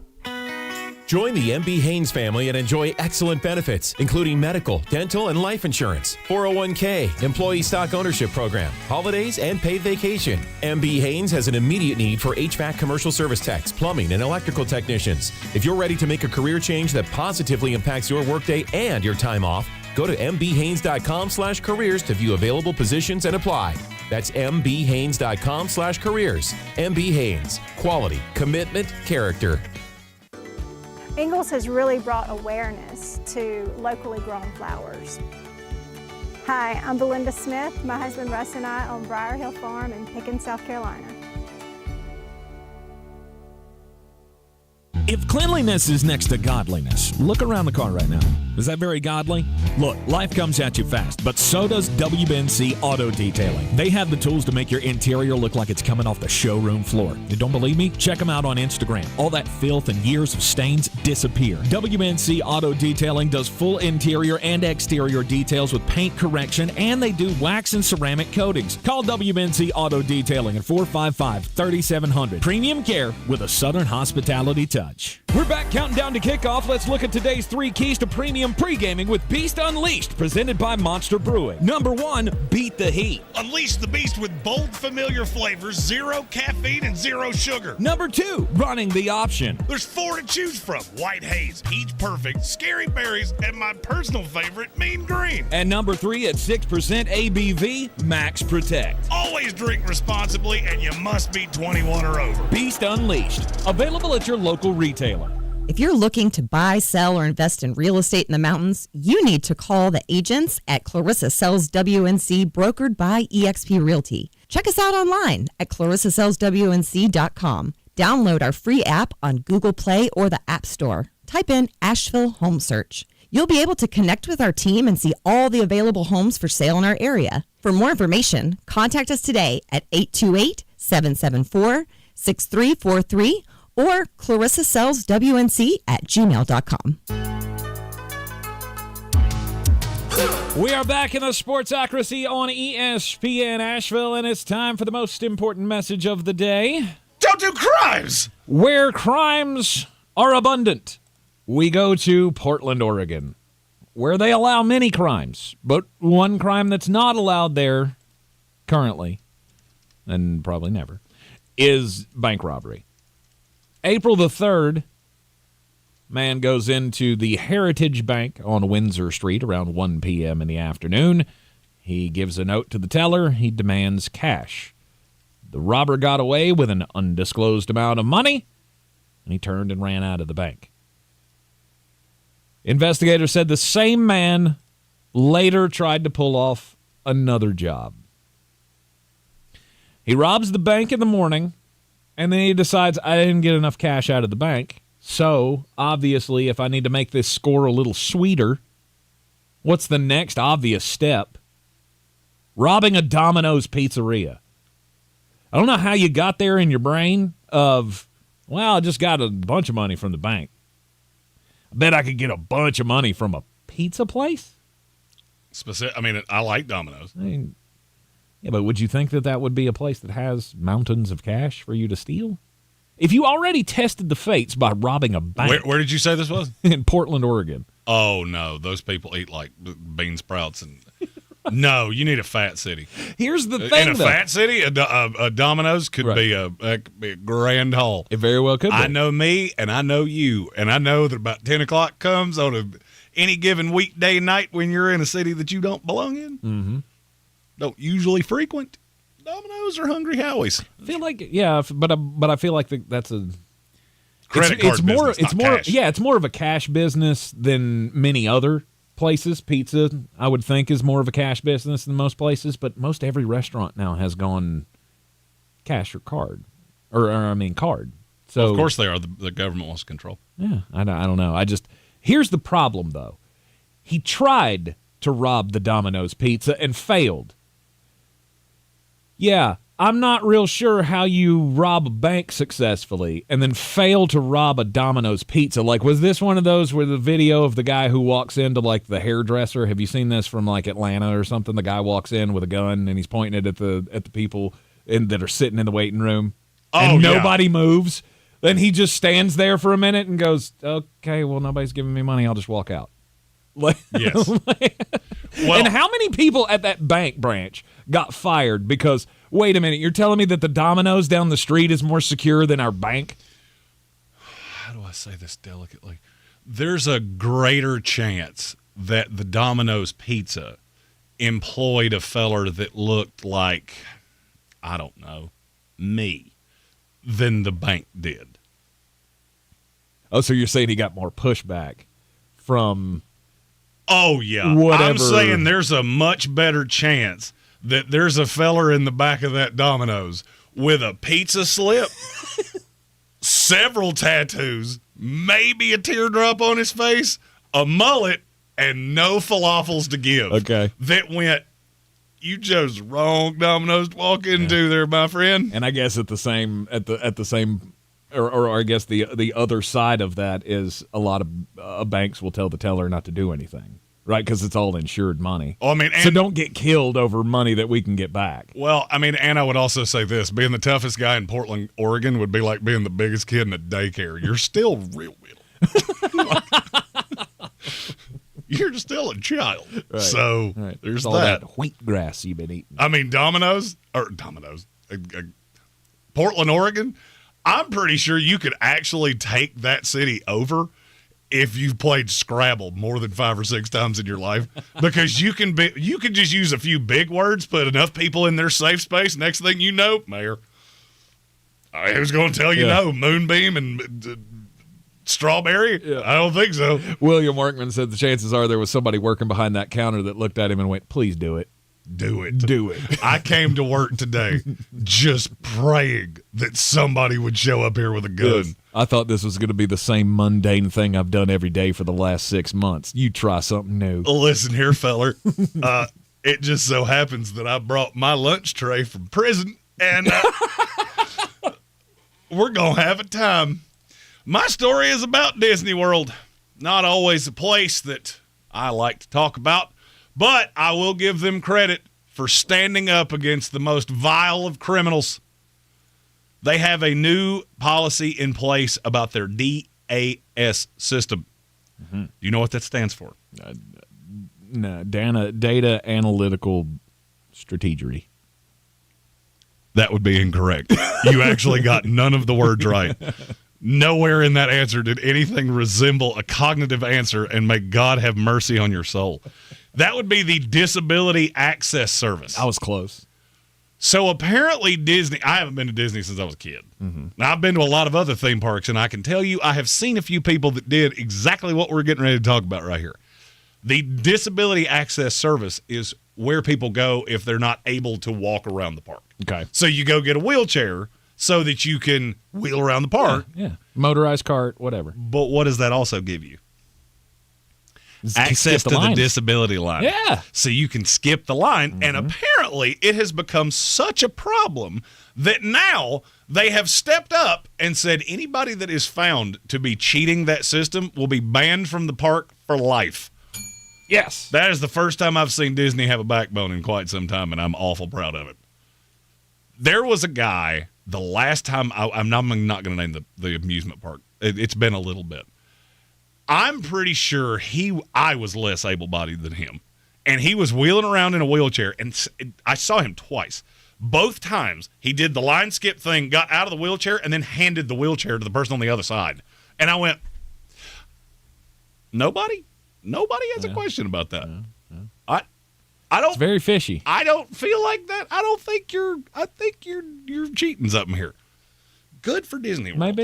Join the MB Haynes family and enjoy excellent benefits, including medical, dental, and life insurance, 401k, employee stock ownership program, holidays, and paid vacation. MB Haynes has an immediate need for HVAC commercial service techs, plumbing, and electrical technicians. If you're ready to make a career change that positively impacts your workday and your time off, go to mbhaynes.com/careers to view available positions and apply. That's mbhaynes.com/careers. MB Haynes. Quality, commitment, character. Ingalls has really brought awareness to locally grown flowers. Hi, I'm Belinda Smith. My husband Russ and I own Briar Hill Farm in Pickens, South Carolina. If cleanliness is next to godliness, look around the car right now. Is that very godly? Look, life comes at you fast, but so does WBNC Auto Detailing. They have the tools to make your interior look like it's coming off the showroom floor. You don't believe me? Check them out on Instagram. All that filth and years of stains disappear. WBNC Auto Detailing does full interior and exterior details with paint correction, and they do wax and ceramic coatings. Call WBNC Auto Detailing at 455-3700. Premium care with a Southern hospitality touch. We're back counting down to kickoff. Let's look at today's 3 keys to premium pre-gaming with Beast Unleashed, presented by Monster Brewing. Number 1, beat the heat. Unleash the beast with bold, familiar flavors, 0 caffeine and 0 sugar. Number 2, running the option. There's 4 to choose from: White Haze, Peach Perfect, Scary Berries, and my personal favorite, Mean Green. And number 3, at 6% ABV, Max Protect. Always drink responsibly, and you must be 21 or over. Beast Unleashed, available at your local retailer. If you're looking to buy, sell, or invest in real estate in the mountains, you need to call the agents at Clarissa Sells WNC, brokered by eXp Realty. Check us out online at clarissasellswnc.com. Download our free app on Google Play or the App Store. Type in Asheville Home Search. You'll be able to connect with our team and see all the available homes for sale in our area. For more information, contact us today at 828-774-6343 or clarissasellswnc@gmail.com. We are back in the Sportsocracy on ESPN Asheville, and it's time for the most important message of the day. Don't do crimes! Where crimes are abundant, we go to Portland, Oregon, where they allow many crimes, but one crime that's not allowed there currently, and probably never, is bank robbery. April the 3rd, man goes into the Heritage Bank on Windsor Street around 1 p.m. in the afternoon. He gives a note to the teller. He demands cash. The robber got away with an undisclosed amount of money, and he turned and ran out of the bank. Investigators said the same man later tried to pull off another job. He robs the bank in the morning, and then he decides, I didn't get enough cash out of the bank, so obviously if I need to make this score a little sweeter, what's the next obvious step? Robbing a Domino's pizzeria. I don't know how you got there in your brain of, well, I just got a bunch of money from the bank. I bet I could get a bunch of money from a pizza place? I like Domino's. Yeah, but would you think that would be a place that has mountains of cash for you to steal? If you already tested the fates by robbing a bank. Where did you say this was? In Portland, Oregon. Oh, no. Those people eat like bean sprouts. And no, you need a fat city. Here's the thing, in a fat city, a Domino's could be a grand haul. It very well could be. I know me, and I know you, and I know that about 10 o'clock comes on any given weekday night when you're in a city that you don't belong in. Mm-hmm. Don't usually frequent. Domino's or Hungry Howie's? I feel like, yeah, but I feel like that's a credit card business, it's not more, cash. yeah, it's more of a cash business than many other places. Pizza, I would think, is more of a cash business than most places, but most every restaurant now has gone cash or card, or I mean card. So Well, of course they are. The government wants to control. yeah, I don't know. Here's the problem though. He tried to rob the Domino's pizza and failed. Yeah, I'm not real sure how you rob a bank successfully and then fail to rob a Domino's pizza. Like, was this one of those where the video of the guy who walks into, like, the hairdresser? Have you seen this from, like, Atlanta or something? The guy walks in with a gun and he's pointing it at the people that are sitting in the waiting room. And nobody moves. Then he just stands there for a minute and goes, okay, well, nobody's giving me money. I'll just walk out. Yes. And how many people at that bank branch got fired because, wait a minute, you're telling me that the Domino's down the street is more secure than our bank? How do I say this delicately? There's a greater chance that the Domino's pizza employed a feller that looked like, I don't know, me, than the bank did. Oh, so you're saying he got more pushback from... Oh, yeah. Whatever. I'm saying there's a much better chance that there's a feller in the back of that Domino's with a pizza slip, several tattoos, maybe a teardrop on his face, a mullet, and no falafels to give. Okay. That went, you chose the wrong Domino's to walk into there, my friend. And I guess at the same or I guess the other side of that is a lot of banks will tell the teller not to do anything, right? Because it's all insured money. Oh, I mean, so don't get killed over money that we can get back. Well, I mean, and I would also say this: being the toughest guy in Portland, Oregon, would be like being the biggest kid in a daycare. You're still real little. You're still a child. Right. So right. there's all that. wheatgrass you've been eating. I mean, Domino's, Portland, Oregon. I'm pretty sure you could actually take that city over if you've played Scrabble more than 5 or 6 times in your life, because you can just use a few big words, put enough people in their safe space. Next thing you know, Mayor, who's going to tell you no? Moonbeam and strawberry? Yeah. I don't think so. William Workman said the chances are there was somebody working behind that counter that looked at him and went, "Please do it. Do it. Do it." I came to work today just praying that somebody would show up here with a gun. Yes. I thought this was going to be the same mundane thing I've done every day for the last 6 months. You try something new. Listen here, feller. It just so happens that I brought my lunch tray from prison, and we're going to have a time. My story is about Disney World. Not always a place that I like to talk about, but I will give them credit for standing up against the most vile of criminals. They have a new policy in place about their DAS system. Mm-hmm. Do you know what that stands for? No, data analytical strategy. That would be incorrect. You actually got none of the words right. Nowhere in that answer did anything resemble a cognitive answer, and may God have mercy on your soul. That would be the Disability Access Service. I was close. So apparently Disney, I haven't been to Disney since I was a kid. Mm-hmm. Now, I've been to a lot of other theme parks, and I can tell you I have seen a few people that did exactly what we're getting ready to talk about right here. The Disability Access Service is where people go if they're not able to walk around the park. Okay. So you go get a wheelchair so that you can wheel around the park. Yeah. Motorized cart, whatever. But what does that also give you? Access to the disability line. Yeah. So you can skip the line. Mm-hmm. And apparently it has become such a problem that now they have stepped up and said anybody that is found to be cheating that system will be banned from the park for life. Yes. That is the first time I've seen Disney have a backbone in quite some time, and I'm awful proud of it. There was a guy, the last time, I'm not going to name the amusement park. It's been a little bit. I'm pretty sure I was less able-bodied than him, and he was wheeling around in a wheelchair, and I saw him twice. Both times, he did the line skip thing, got out of the wheelchair, and then handed the wheelchair to the person on the other side. And I went, Nobody has a question about that. It's very fishy. I don't feel like that. I think you're cheating something here. Good for Disney World.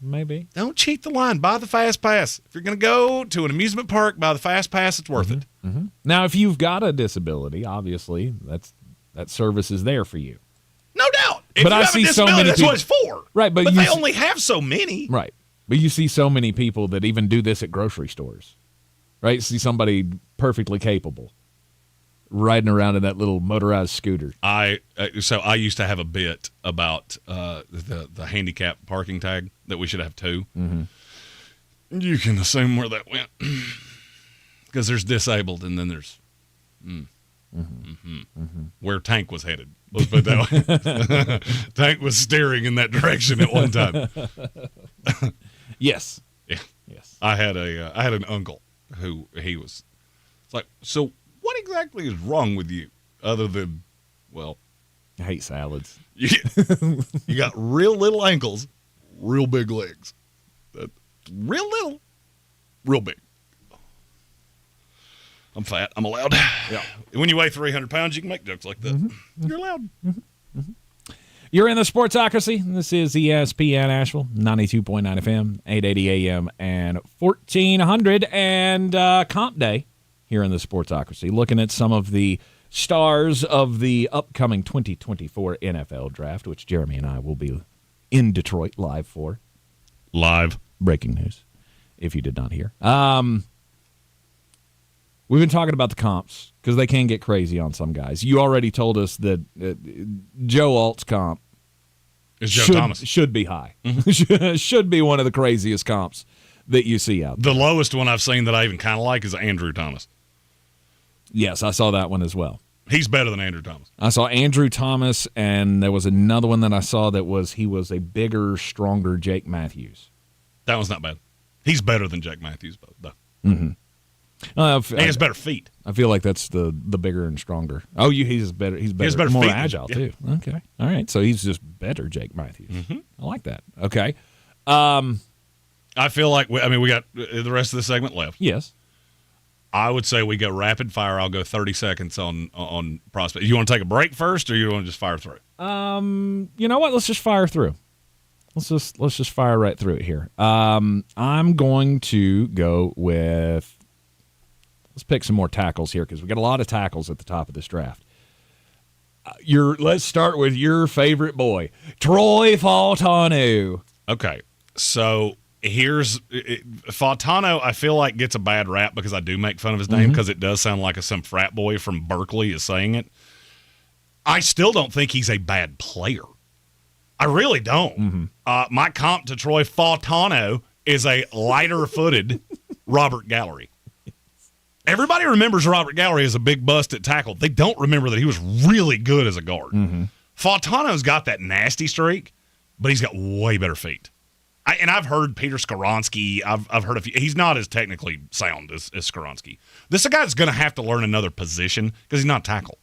Maybe. Don't cheat the line. Buy the Fast Pass. If you're going to go to an amusement park, buy the Fast Pass. It's worth it. Mm-hmm. Now, if you've got a disability, obviously that service is there for you. No doubt. If but you I have see a so disability, many that's people, what it's for. Right, but they only have so many. Right. But you see so many people that even do this at grocery stores. Right? See somebody perfectly capable riding around in that little motorized scooter. So I used to have a bit about the handicap parking tag that we should have 2. Mm-hmm. You can assume where that went because there's disabled and then there's where Tank was headed. Let's put it that way. Tank was steering in that direction at one time. Yes. Yeah. Yes. I had an uncle who it's like, so what exactly is wrong with you other than, well, I hate salads. You got real little ankles, real big legs. Real little, real big. I'm fat. I'm allowed. Yeah. When you weigh 300 pounds, you can make jokes like that. Mm-hmm. You're allowed. Mm-hmm. You're in the Sportsocracy. This is ESPN Asheville, 92.9 FM, 880 AM, and 1400. And Comp Day here in the Sportsocracy, looking at some of the stars of the upcoming 2024 NFL Draft, which Jeremy and I will be in Detroit live for. Live. Breaking news, if you did not hear. We've been talking about the comps because they can get crazy on some guys. You already told us that Joe Alt's comp should be high. Mm-hmm. Should be one of the craziest comps that you see out there. The lowest one I've seen that I even kind of like is Andrew Thomas. Yes, I saw that one as well. He's better than Andrew Thomas. I saw Andrew Thomas, and there was another one that I saw that he was a bigger, stronger Jake Matthews. That one's not bad. He's better than Jake Matthews, though. Mm-hmm. And he has better feet. I feel like that's the bigger and stronger. Oh, he's better. He's better, more agile too. Okay, all right. So he's just better, Jake Matthews. Mm-hmm. I like that. Okay. I feel like we got the rest of the segment left. Yes. I would say we go rapid fire. I'll go 30 seconds on prospect. You want to take a break first, or you want to just fire through? You know what? Let's just fire through. Let's just fire right through it here. I'm going to go with. Let's pick some more tackles here because we got a lot of tackles at the top of this draft. Let's start with your favorite boy, Troy Fautanu. Okay, so here's Fautanu. I feel like gets a bad rap because I do make fun of his name because it does sound like some frat boy from Berkeley is saying it. I still don't think he's a bad player. I really don't. Mm-hmm. My comp to Troy Fautanu is a lighter-footed Robert Gallery. Everybody remembers Robert Gallery as a big bust at tackle. They don't remember that he was really good as a guard. Mm-hmm. Fautanu's got that nasty streak, but he's got way better feet. I've heard Peter Skoronski. I've heard a few. He's not as technically sound as Skoronski. This is a guy that's going to have to learn another position because he's not tackle.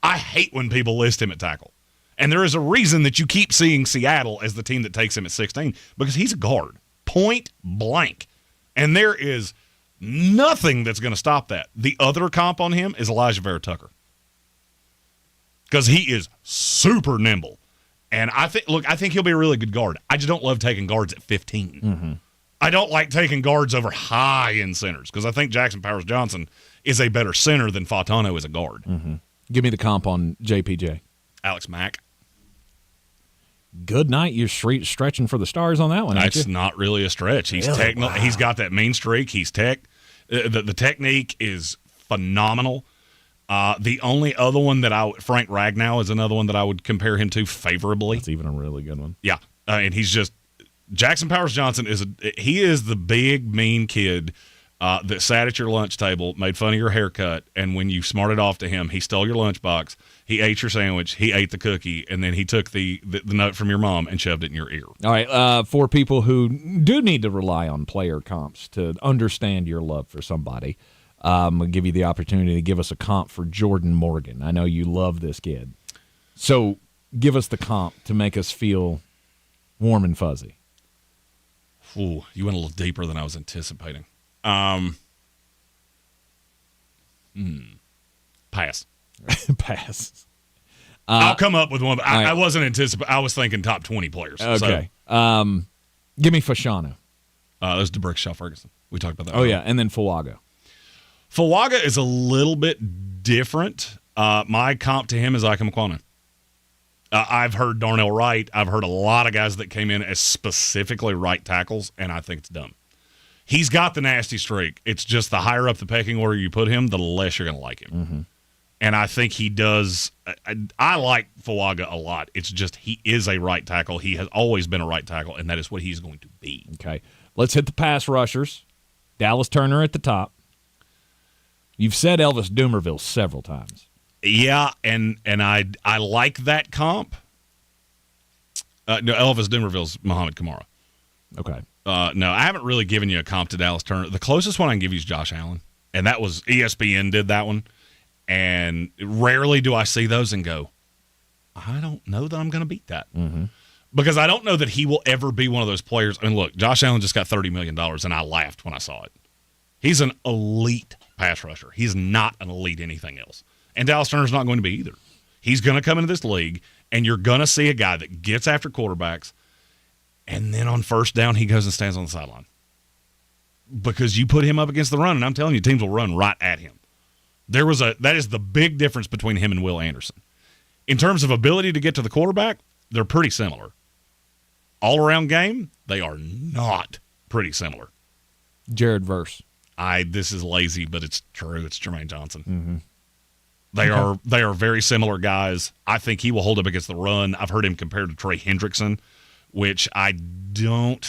I hate when people list him at tackle. And there is a reason that you keep seeing Seattle as the team that takes him at 16 because he's a guard, point blank. And there is nothing that's going to stop that. The other comp on him is Elijah Vera Tucker because he is super nimble. And I think he'll be a really good guard. I just don't love taking guards at 15. Mm-hmm. I don't like taking guards over high-end centers because I think Jackson Powers Johnson is a better center than Fautanu is a guard. Mm-hmm. Give me the comp on JPJ. Alex Mack. Good night. You're stretching for the stars on that one. That's not really a stretch. He's really? Wow. He's got that mean streak. He's the technique is phenomenal. The only other one that Frank Ragnow is another one that I would compare him to favorably. That's even a really good one. Yeah, and he's just Jackson Powers Johnson is the big mean kid that sat at your lunch table, made fun of your haircut, and when you smarted off to him, he stole your lunchbox, he ate your sandwich, he ate the cookie, and then he took the note from your mom and shoved it in your ear. All right, for people who do need to rely on player comps to understand your love for somebody, I'm going to give you the opportunity to give us a comp for Jordan Morgan. I know you love this kid. So give us the comp to make us feel warm and fuzzy. Ooh, you went a little deeper than I was anticipating. Pass. Pass. I'll come up with one. But right. I wasn't anticipating. I was thinking top 20 players. Okay. So. Give me Fashanu. There's DeBrick Ferguson. We talked about that. Oh, yeah, and then Fuaga. Fuaga is a little bit different. My comp to him is Ike Mkwana. I've heard Darnell Wright. I've heard a lot of guys that came in as specifically right tackles, and I think it's dumb. He's got the nasty streak. It's just the higher up the pecking order you put him, the less you're going to like him. Mm-hmm. And I think he does. I like Fuaga a lot. It's just he is a right tackle. He has always been a right tackle, and that is what he's going to be. Okay. Let's hit the pass rushers. Dallas Turner at the top. You've said Elvis Dumervil several times. Yeah, and I like that comp. No, Elvis Dumervil's Muhammad Kamara. Okay. No, I haven't really given you a comp to Dallas Turner. The closest one I can give you is Josh Allen, and that was ESPN did that one. And rarely do I see those and go, I don't know that I'm going to beat that. Mm-hmm. Because I don't know that he will ever be one of those players. I mean, look, Josh Allen just got $30 million, and I laughed when I saw it. He's an elite pass rusher. He's not an elite anything else. And Dallas Turner's not going to be either. He's going to come into this league, and you're going to see a guy that gets after quarterbacks, and then on first down, he goes and stands on the sideline. Because you put him up against the run, and I'm telling you, teams will run right at him. That is the big difference between him and Will Anderson. In terms of ability to get to the quarterback, they're pretty similar. All-around game, they are not pretty similar. Jared Verse. This is lazy, but it's true. It's Jermaine Johnson. Mm-hmm. They are very similar guys. I think he will hold up against the run. I've heard him compared to Trey Hendrickson, which I don't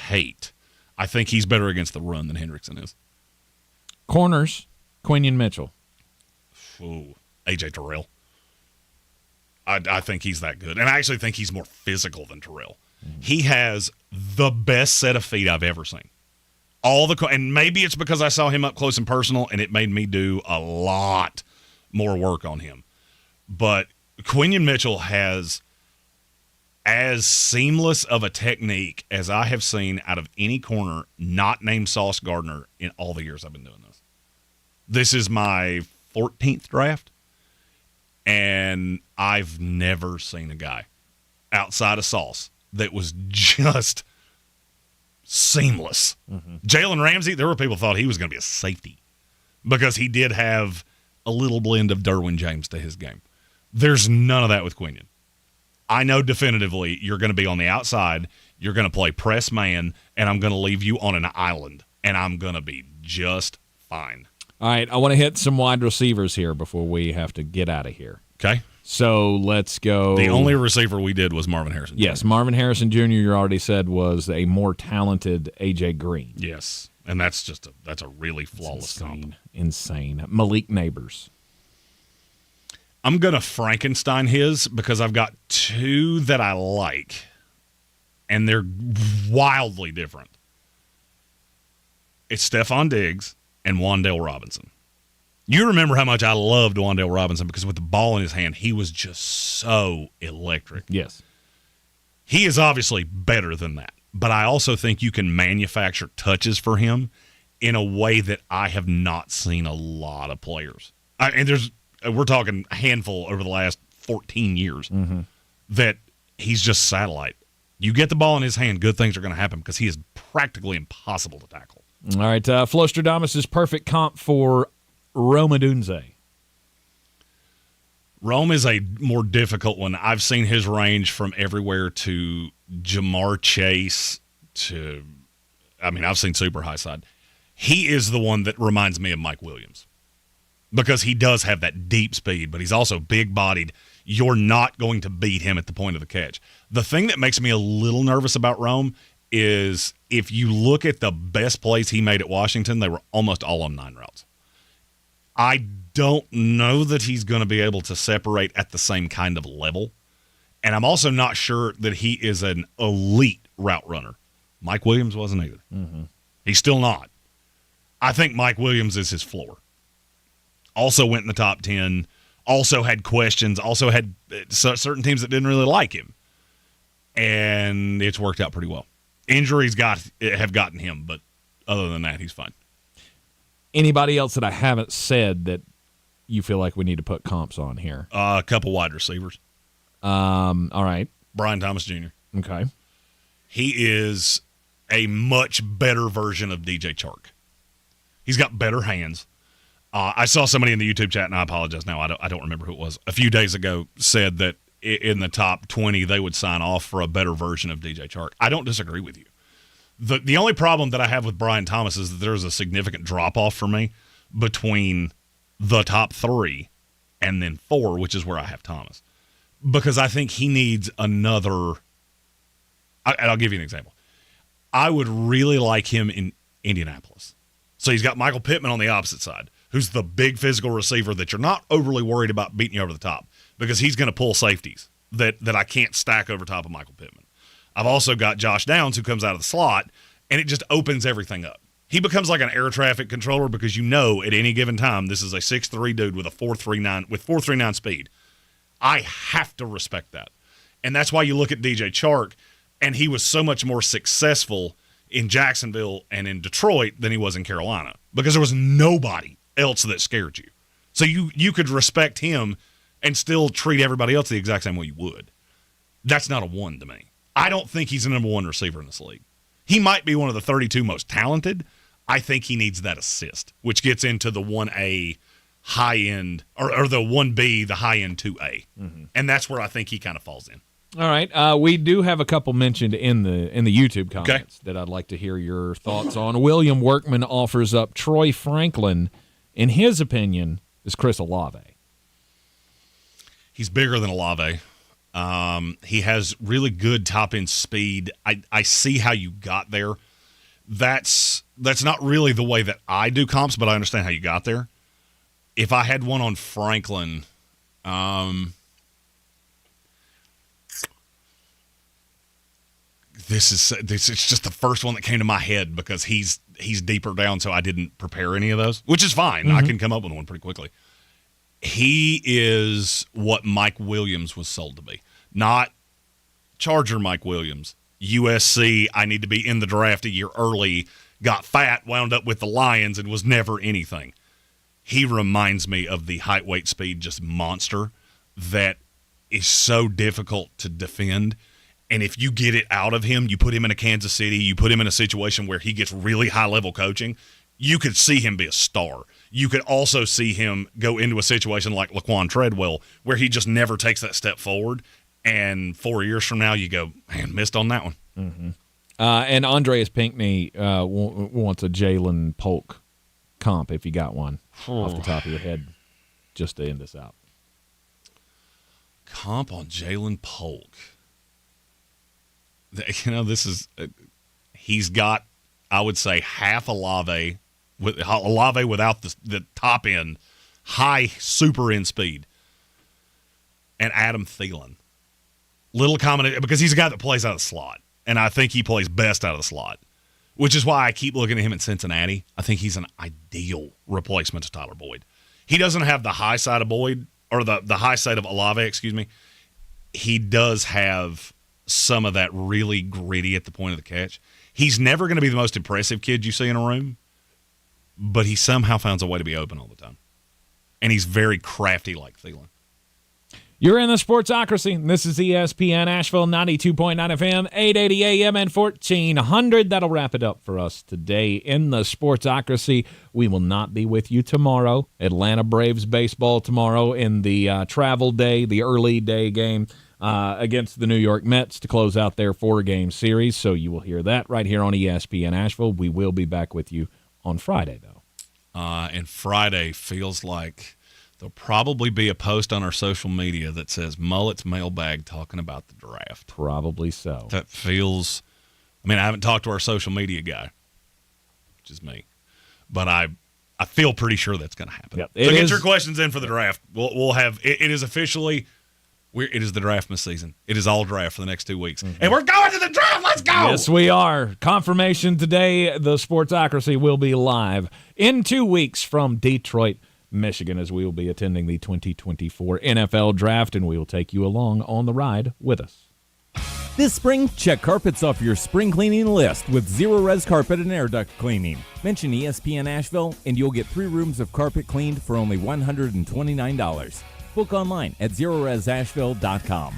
hate. I think he's better against the run than Hendrickson is. Corners, Quinion Mitchell. Ooh, A.J. Terrell. I think he's that good. And I actually think he's more physical than Terrell. Mm-hmm. He has the best set of feet I've ever seen. And maybe it's because I saw him up close and personal, and it made me do a lot more work on him. But Quinion Mitchell has as seamless of a technique as I have seen out of any corner not named Sauce Gardner in all the years I've been doing this. This is my 14th draft, and I've never seen a guy outside of Sauce that was just seamless. Mm-hmm. Jalen Ramsey, there were people who thought he was going to be a safety because he did have a little blend of Derwin James to his game. There's none of that with Quinion. I know definitively you're going to be on the outside, you're going to play press man, and I'm going to leave you on an island, and I'm going to be just fine. All right, I want to hit some wide receivers here before we have to get out of here. Okay. So let's go. The only receiver we did was Marvin Harrison Jr. Yes, Marvin Harrison Jr., you already said, was a more talented A.J. Greene. Yes, and that's a really flawless comp. Insane. Malik Neighbors. I'm going to Frankenstein his because I've got two that I like, and they're wildly different. It's Stephon Diggs and Wan'Dale Robinson. You remember how much I loved Wan'Dale Robinson because with the ball in his hand, he was just so electric. Yes. He is obviously better than that, but I also think you can manufacture touches for him in a way that I have not seen a lot of players. We're talking a handful over the last 14 years that he's just satellite. You get the ball in his hand, good things are going to happen because he is practically impossible to tackle. All right, Flostradamus' perfect comp for Rome Odunze. Rome is a more difficult one. I've seen his range from everywhere to Jamar Chase to, I've seen super high side. He is the one that reminds me of Mike Williams because he does have that deep speed, but he's also big-bodied. You're not going to beat him at the point of the catch. The thing that makes me a little nervous about Rome is if you look at the best plays he made at Washington, they were almost all on 9 routes. I don't know that he's going to be able to separate at the same kind of level. And I'm also not sure that he is an elite route runner. Mike Williams wasn't either. Mm-hmm. He's still not. I think Mike Williams is his floor. Also went in the top 10, also had questions, also had certain teams that didn't really like him. And it's worked out pretty well. Injuries have gotten him, but other than that, he's fine. Anybody else that I haven't said that you feel like we need to put comps on here? A couple wide receivers. All right. Brian Thomas Jr. Okay. He is a much better version of DJ Chark. He's got better hands. I saw somebody in the YouTube chat, and I apologize now, I don't remember who it was, a few days ago said that in the top 20 they would sign off for a better version of DJ Chark. I don't disagree with you. The only problem that I have with Brian Thomas is that there's a significant drop-off for me between the top 3 and then 4, which is where I have Thomas. Because I think he needs another – and I'll give you an example. I would really like him in Indianapolis. So he's got Michael Pittman on the opposite side, who's the big physical receiver that you're not overly worried about beating you over the top because he's going to pull safeties that I can't stack over top of Michael Pittman. I've also got Josh Downs, who comes out of the slot, and it just opens everything up. He becomes like an air traffic controller because you know at any given time this is a 6'3" dude with a 4.39 speed. I have to respect that. And that's why you look at DJ Chark, and he was so much more successful in Jacksonville and in Detroit than he was in Carolina because there was nobody else that scared you. So you could respect him and still treat everybody else the exact same way you would. That's not a 1 to me. I don't think he's the number 1 receiver in this league. He might be one of the 32 most talented. I think he needs that assist, which gets into the 1A high-end or the 1B, the high-end 2A. Mm-hmm. And that's where I think he kind of falls in. All right. We do have a couple mentioned in the YouTube comments that I'd like to hear your thoughts on. William Workman offers up Troy Franklin. In his opinion, is Chris Olave. He's bigger than Olave. He has really good top-end speed. I see how you got there. That's not really the way that I do comps, but I understand how you got there. If I had one on Franklin, this is just the first one that came to my head because he's deeper down, so I didn't prepare any of those, which is fine. Mm-hmm. I can come up with one pretty quickly. He is what Mike Williams was sold to be. Not Charger Mike Williams. USC, I need to be in the draft a year early, got fat, wound up with the Lions, and was never anything. He reminds me of the height, weight, speed, just monster that is so difficult to defend. And if you get it out of him, you put him in a Kansas City, you put him in a situation where he gets really high-level coaching, you could see him be a star. You could also see him go into a situation like Laquan Treadwell where he just never takes that step forward, and 4 years from now you go, man, missed on that one. Mm-hmm. And Andreas Pinkney wants a Jalen Polk comp if you got one off the top of your head just to end this out. Comp on Jalen Polk. This is he's got, I would say, half Olave without the top end, high super end speed, and Adam Thielen. Little combination because he's a guy that plays out of the slot, and I think he plays best out of the slot, which is why I keep looking at him in Cincinnati. I think he's an ideal replacement to Tyler Boyd. He doesn't have the high side of Boyd or the high side of Olave, excuse me. He does have some of that really gritty at the point of the catch. He's never going to be the most impressive kid you see in a room, but he somehow finds a way to be open all the time. And he's very crafty like Thielen. You're in the Sportsocracy. This is ESPN Asheville, 92.9 FM, 880 AM, and 1400. That'll wrap it up for us today in the Sportsocracy. We will not be with you tomorrow. Atlanta Braves baseball tomorrow in the travel day, the early day game against the New York Mets to close out their 4-game series. So you will hear that right here on ESPN Asheville. We will be back with you on Friday, though. And Friday feels like there'll probably be a post on our social media that says Mullet's Mailbag talking about the draft. Probably so. That feels, I haven't talked to our social media guy, which is me, but I feel pretty sure that's going to happen. Yep. So get your questions in for the draft. We'll have, it is officially, it is the draftmas season. It is all draft for the next 2 weeks. Mm-hmm. And we're going to the draft. Let's go. Yes, we are. Confirmation today, the Sportsocracy will be live in 2 weeks from Detroit, Michigan, as we will be attending the 2024 NFL Draft, and we will take you along on the ride with us. This spring, check carpets off your spring cleaning list with Zero Res Carpet and Air Duct Cleaning. Mention ESPN Asheville and you'll get 3 rooms of carpet cleaned for only $129. Book online at ZeroResAsheville.com.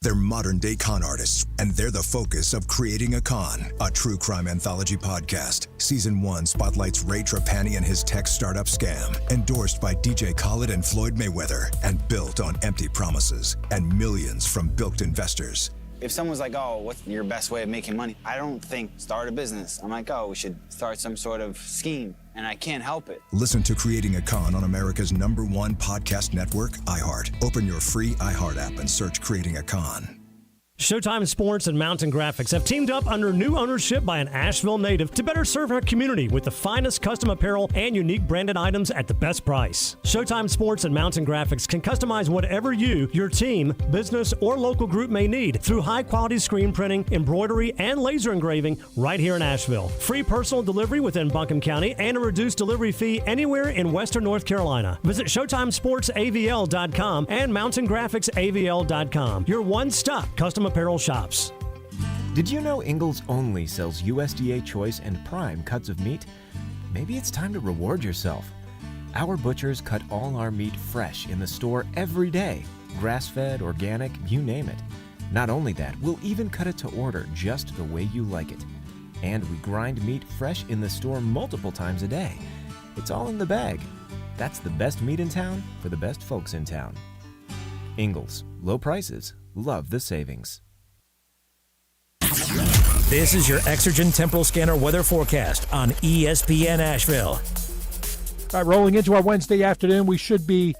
They're modern-day con artists, and they're the focus of Creating a Con, a true crime anthology podcast. Season 1 spotlights Ray Trapani and his tech startup scam, endorsed by DJ Khaled and Floyd Mayweather, and built on empty promises and millions from bilked investors. If someone's like, oh, what's your best way of making money? I don't think start a business. I'm like, oh, we should start some sort of scheme, and I can't help it. Listen to Creating a Con on America's #1 podcast network, iHeart. Open your free iHeart app and search Creating a Con. Showtime Sports and Mountain Graphics have teamed up under new ownership by an Asheville native to better serve our community with the finest custom apparel and unique branded items at the best price. Showtime Sports and Mountain Graphics can customize whatever you, your team, business, or local group may need through high-quality screen printing, embroidery, and laser engraving right here in Asheville. Free personal delivery within Buncombe County and a reduced delivery fee anywhere in Western North Carolina. Visit ShowtimeSportsAVL.com and MountainGraphicsAVL.com. Your one-stop custom apparel shops. Did you know Ingalls only sells USDA choice and prime cuts of meat? Maybe it's time to reward yourself. Our butchers cut all our meat fresh in the store every day. Grass-fed, organic, you name it. Not only that, we'll even cut it to order just the way you like it. And we grind meat fresh in the store multiple times a day. It's all in the bag. That's the best meat in town for the best folks in town. Ingalls, low prices, love the savings. This is your Exergen Temporal Scanner weather forecast on ESPN Asheville. All right, rolling into our Wednesday afternoon, we should be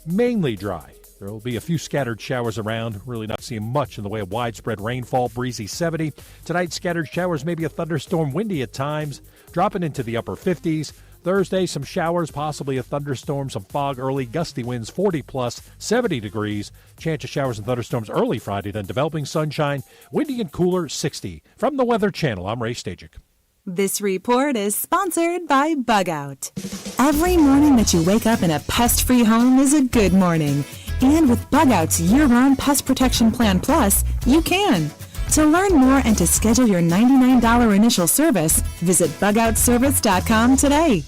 mainly dry. There will be a few scattered showers around. Really not seeing much in the way of widespread rainfall. Breezy 70. Tonight, scattered showers, maybe a thunderstorm, windy at times, dropping into the upper 50s. Thursday, some showers, possibly a thunderstorm, some fog early, gusty winds 40+, 70 degrees. Chance of showers and thunderstorms early Friday, then developing sunshine, windy and cooler 60. From the Weather Channel, I'm Ray Stajic. This report is sponsored by Bug Out. Every morning that you wake up in a pest-free home is a good morning. And with Bug Out's year-round Pest Protection Plan Plus, you can. To learn more and to schedule your $99 initial service, visit bugoutservice.com today.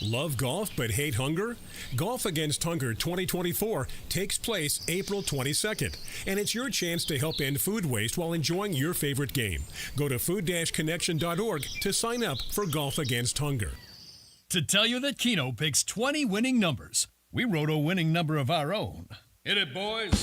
Love golf but hate hunger? Golf Against Hunger 2024 takes place April 22nd, and it's your chance to help end food waste while enjoying your favorite game. Go to food-connection.org to sign up for Golf Against Hunger. To tell you that Keno picks 20 winning numbers, we wrote a winning number of our own. Hit it, boys.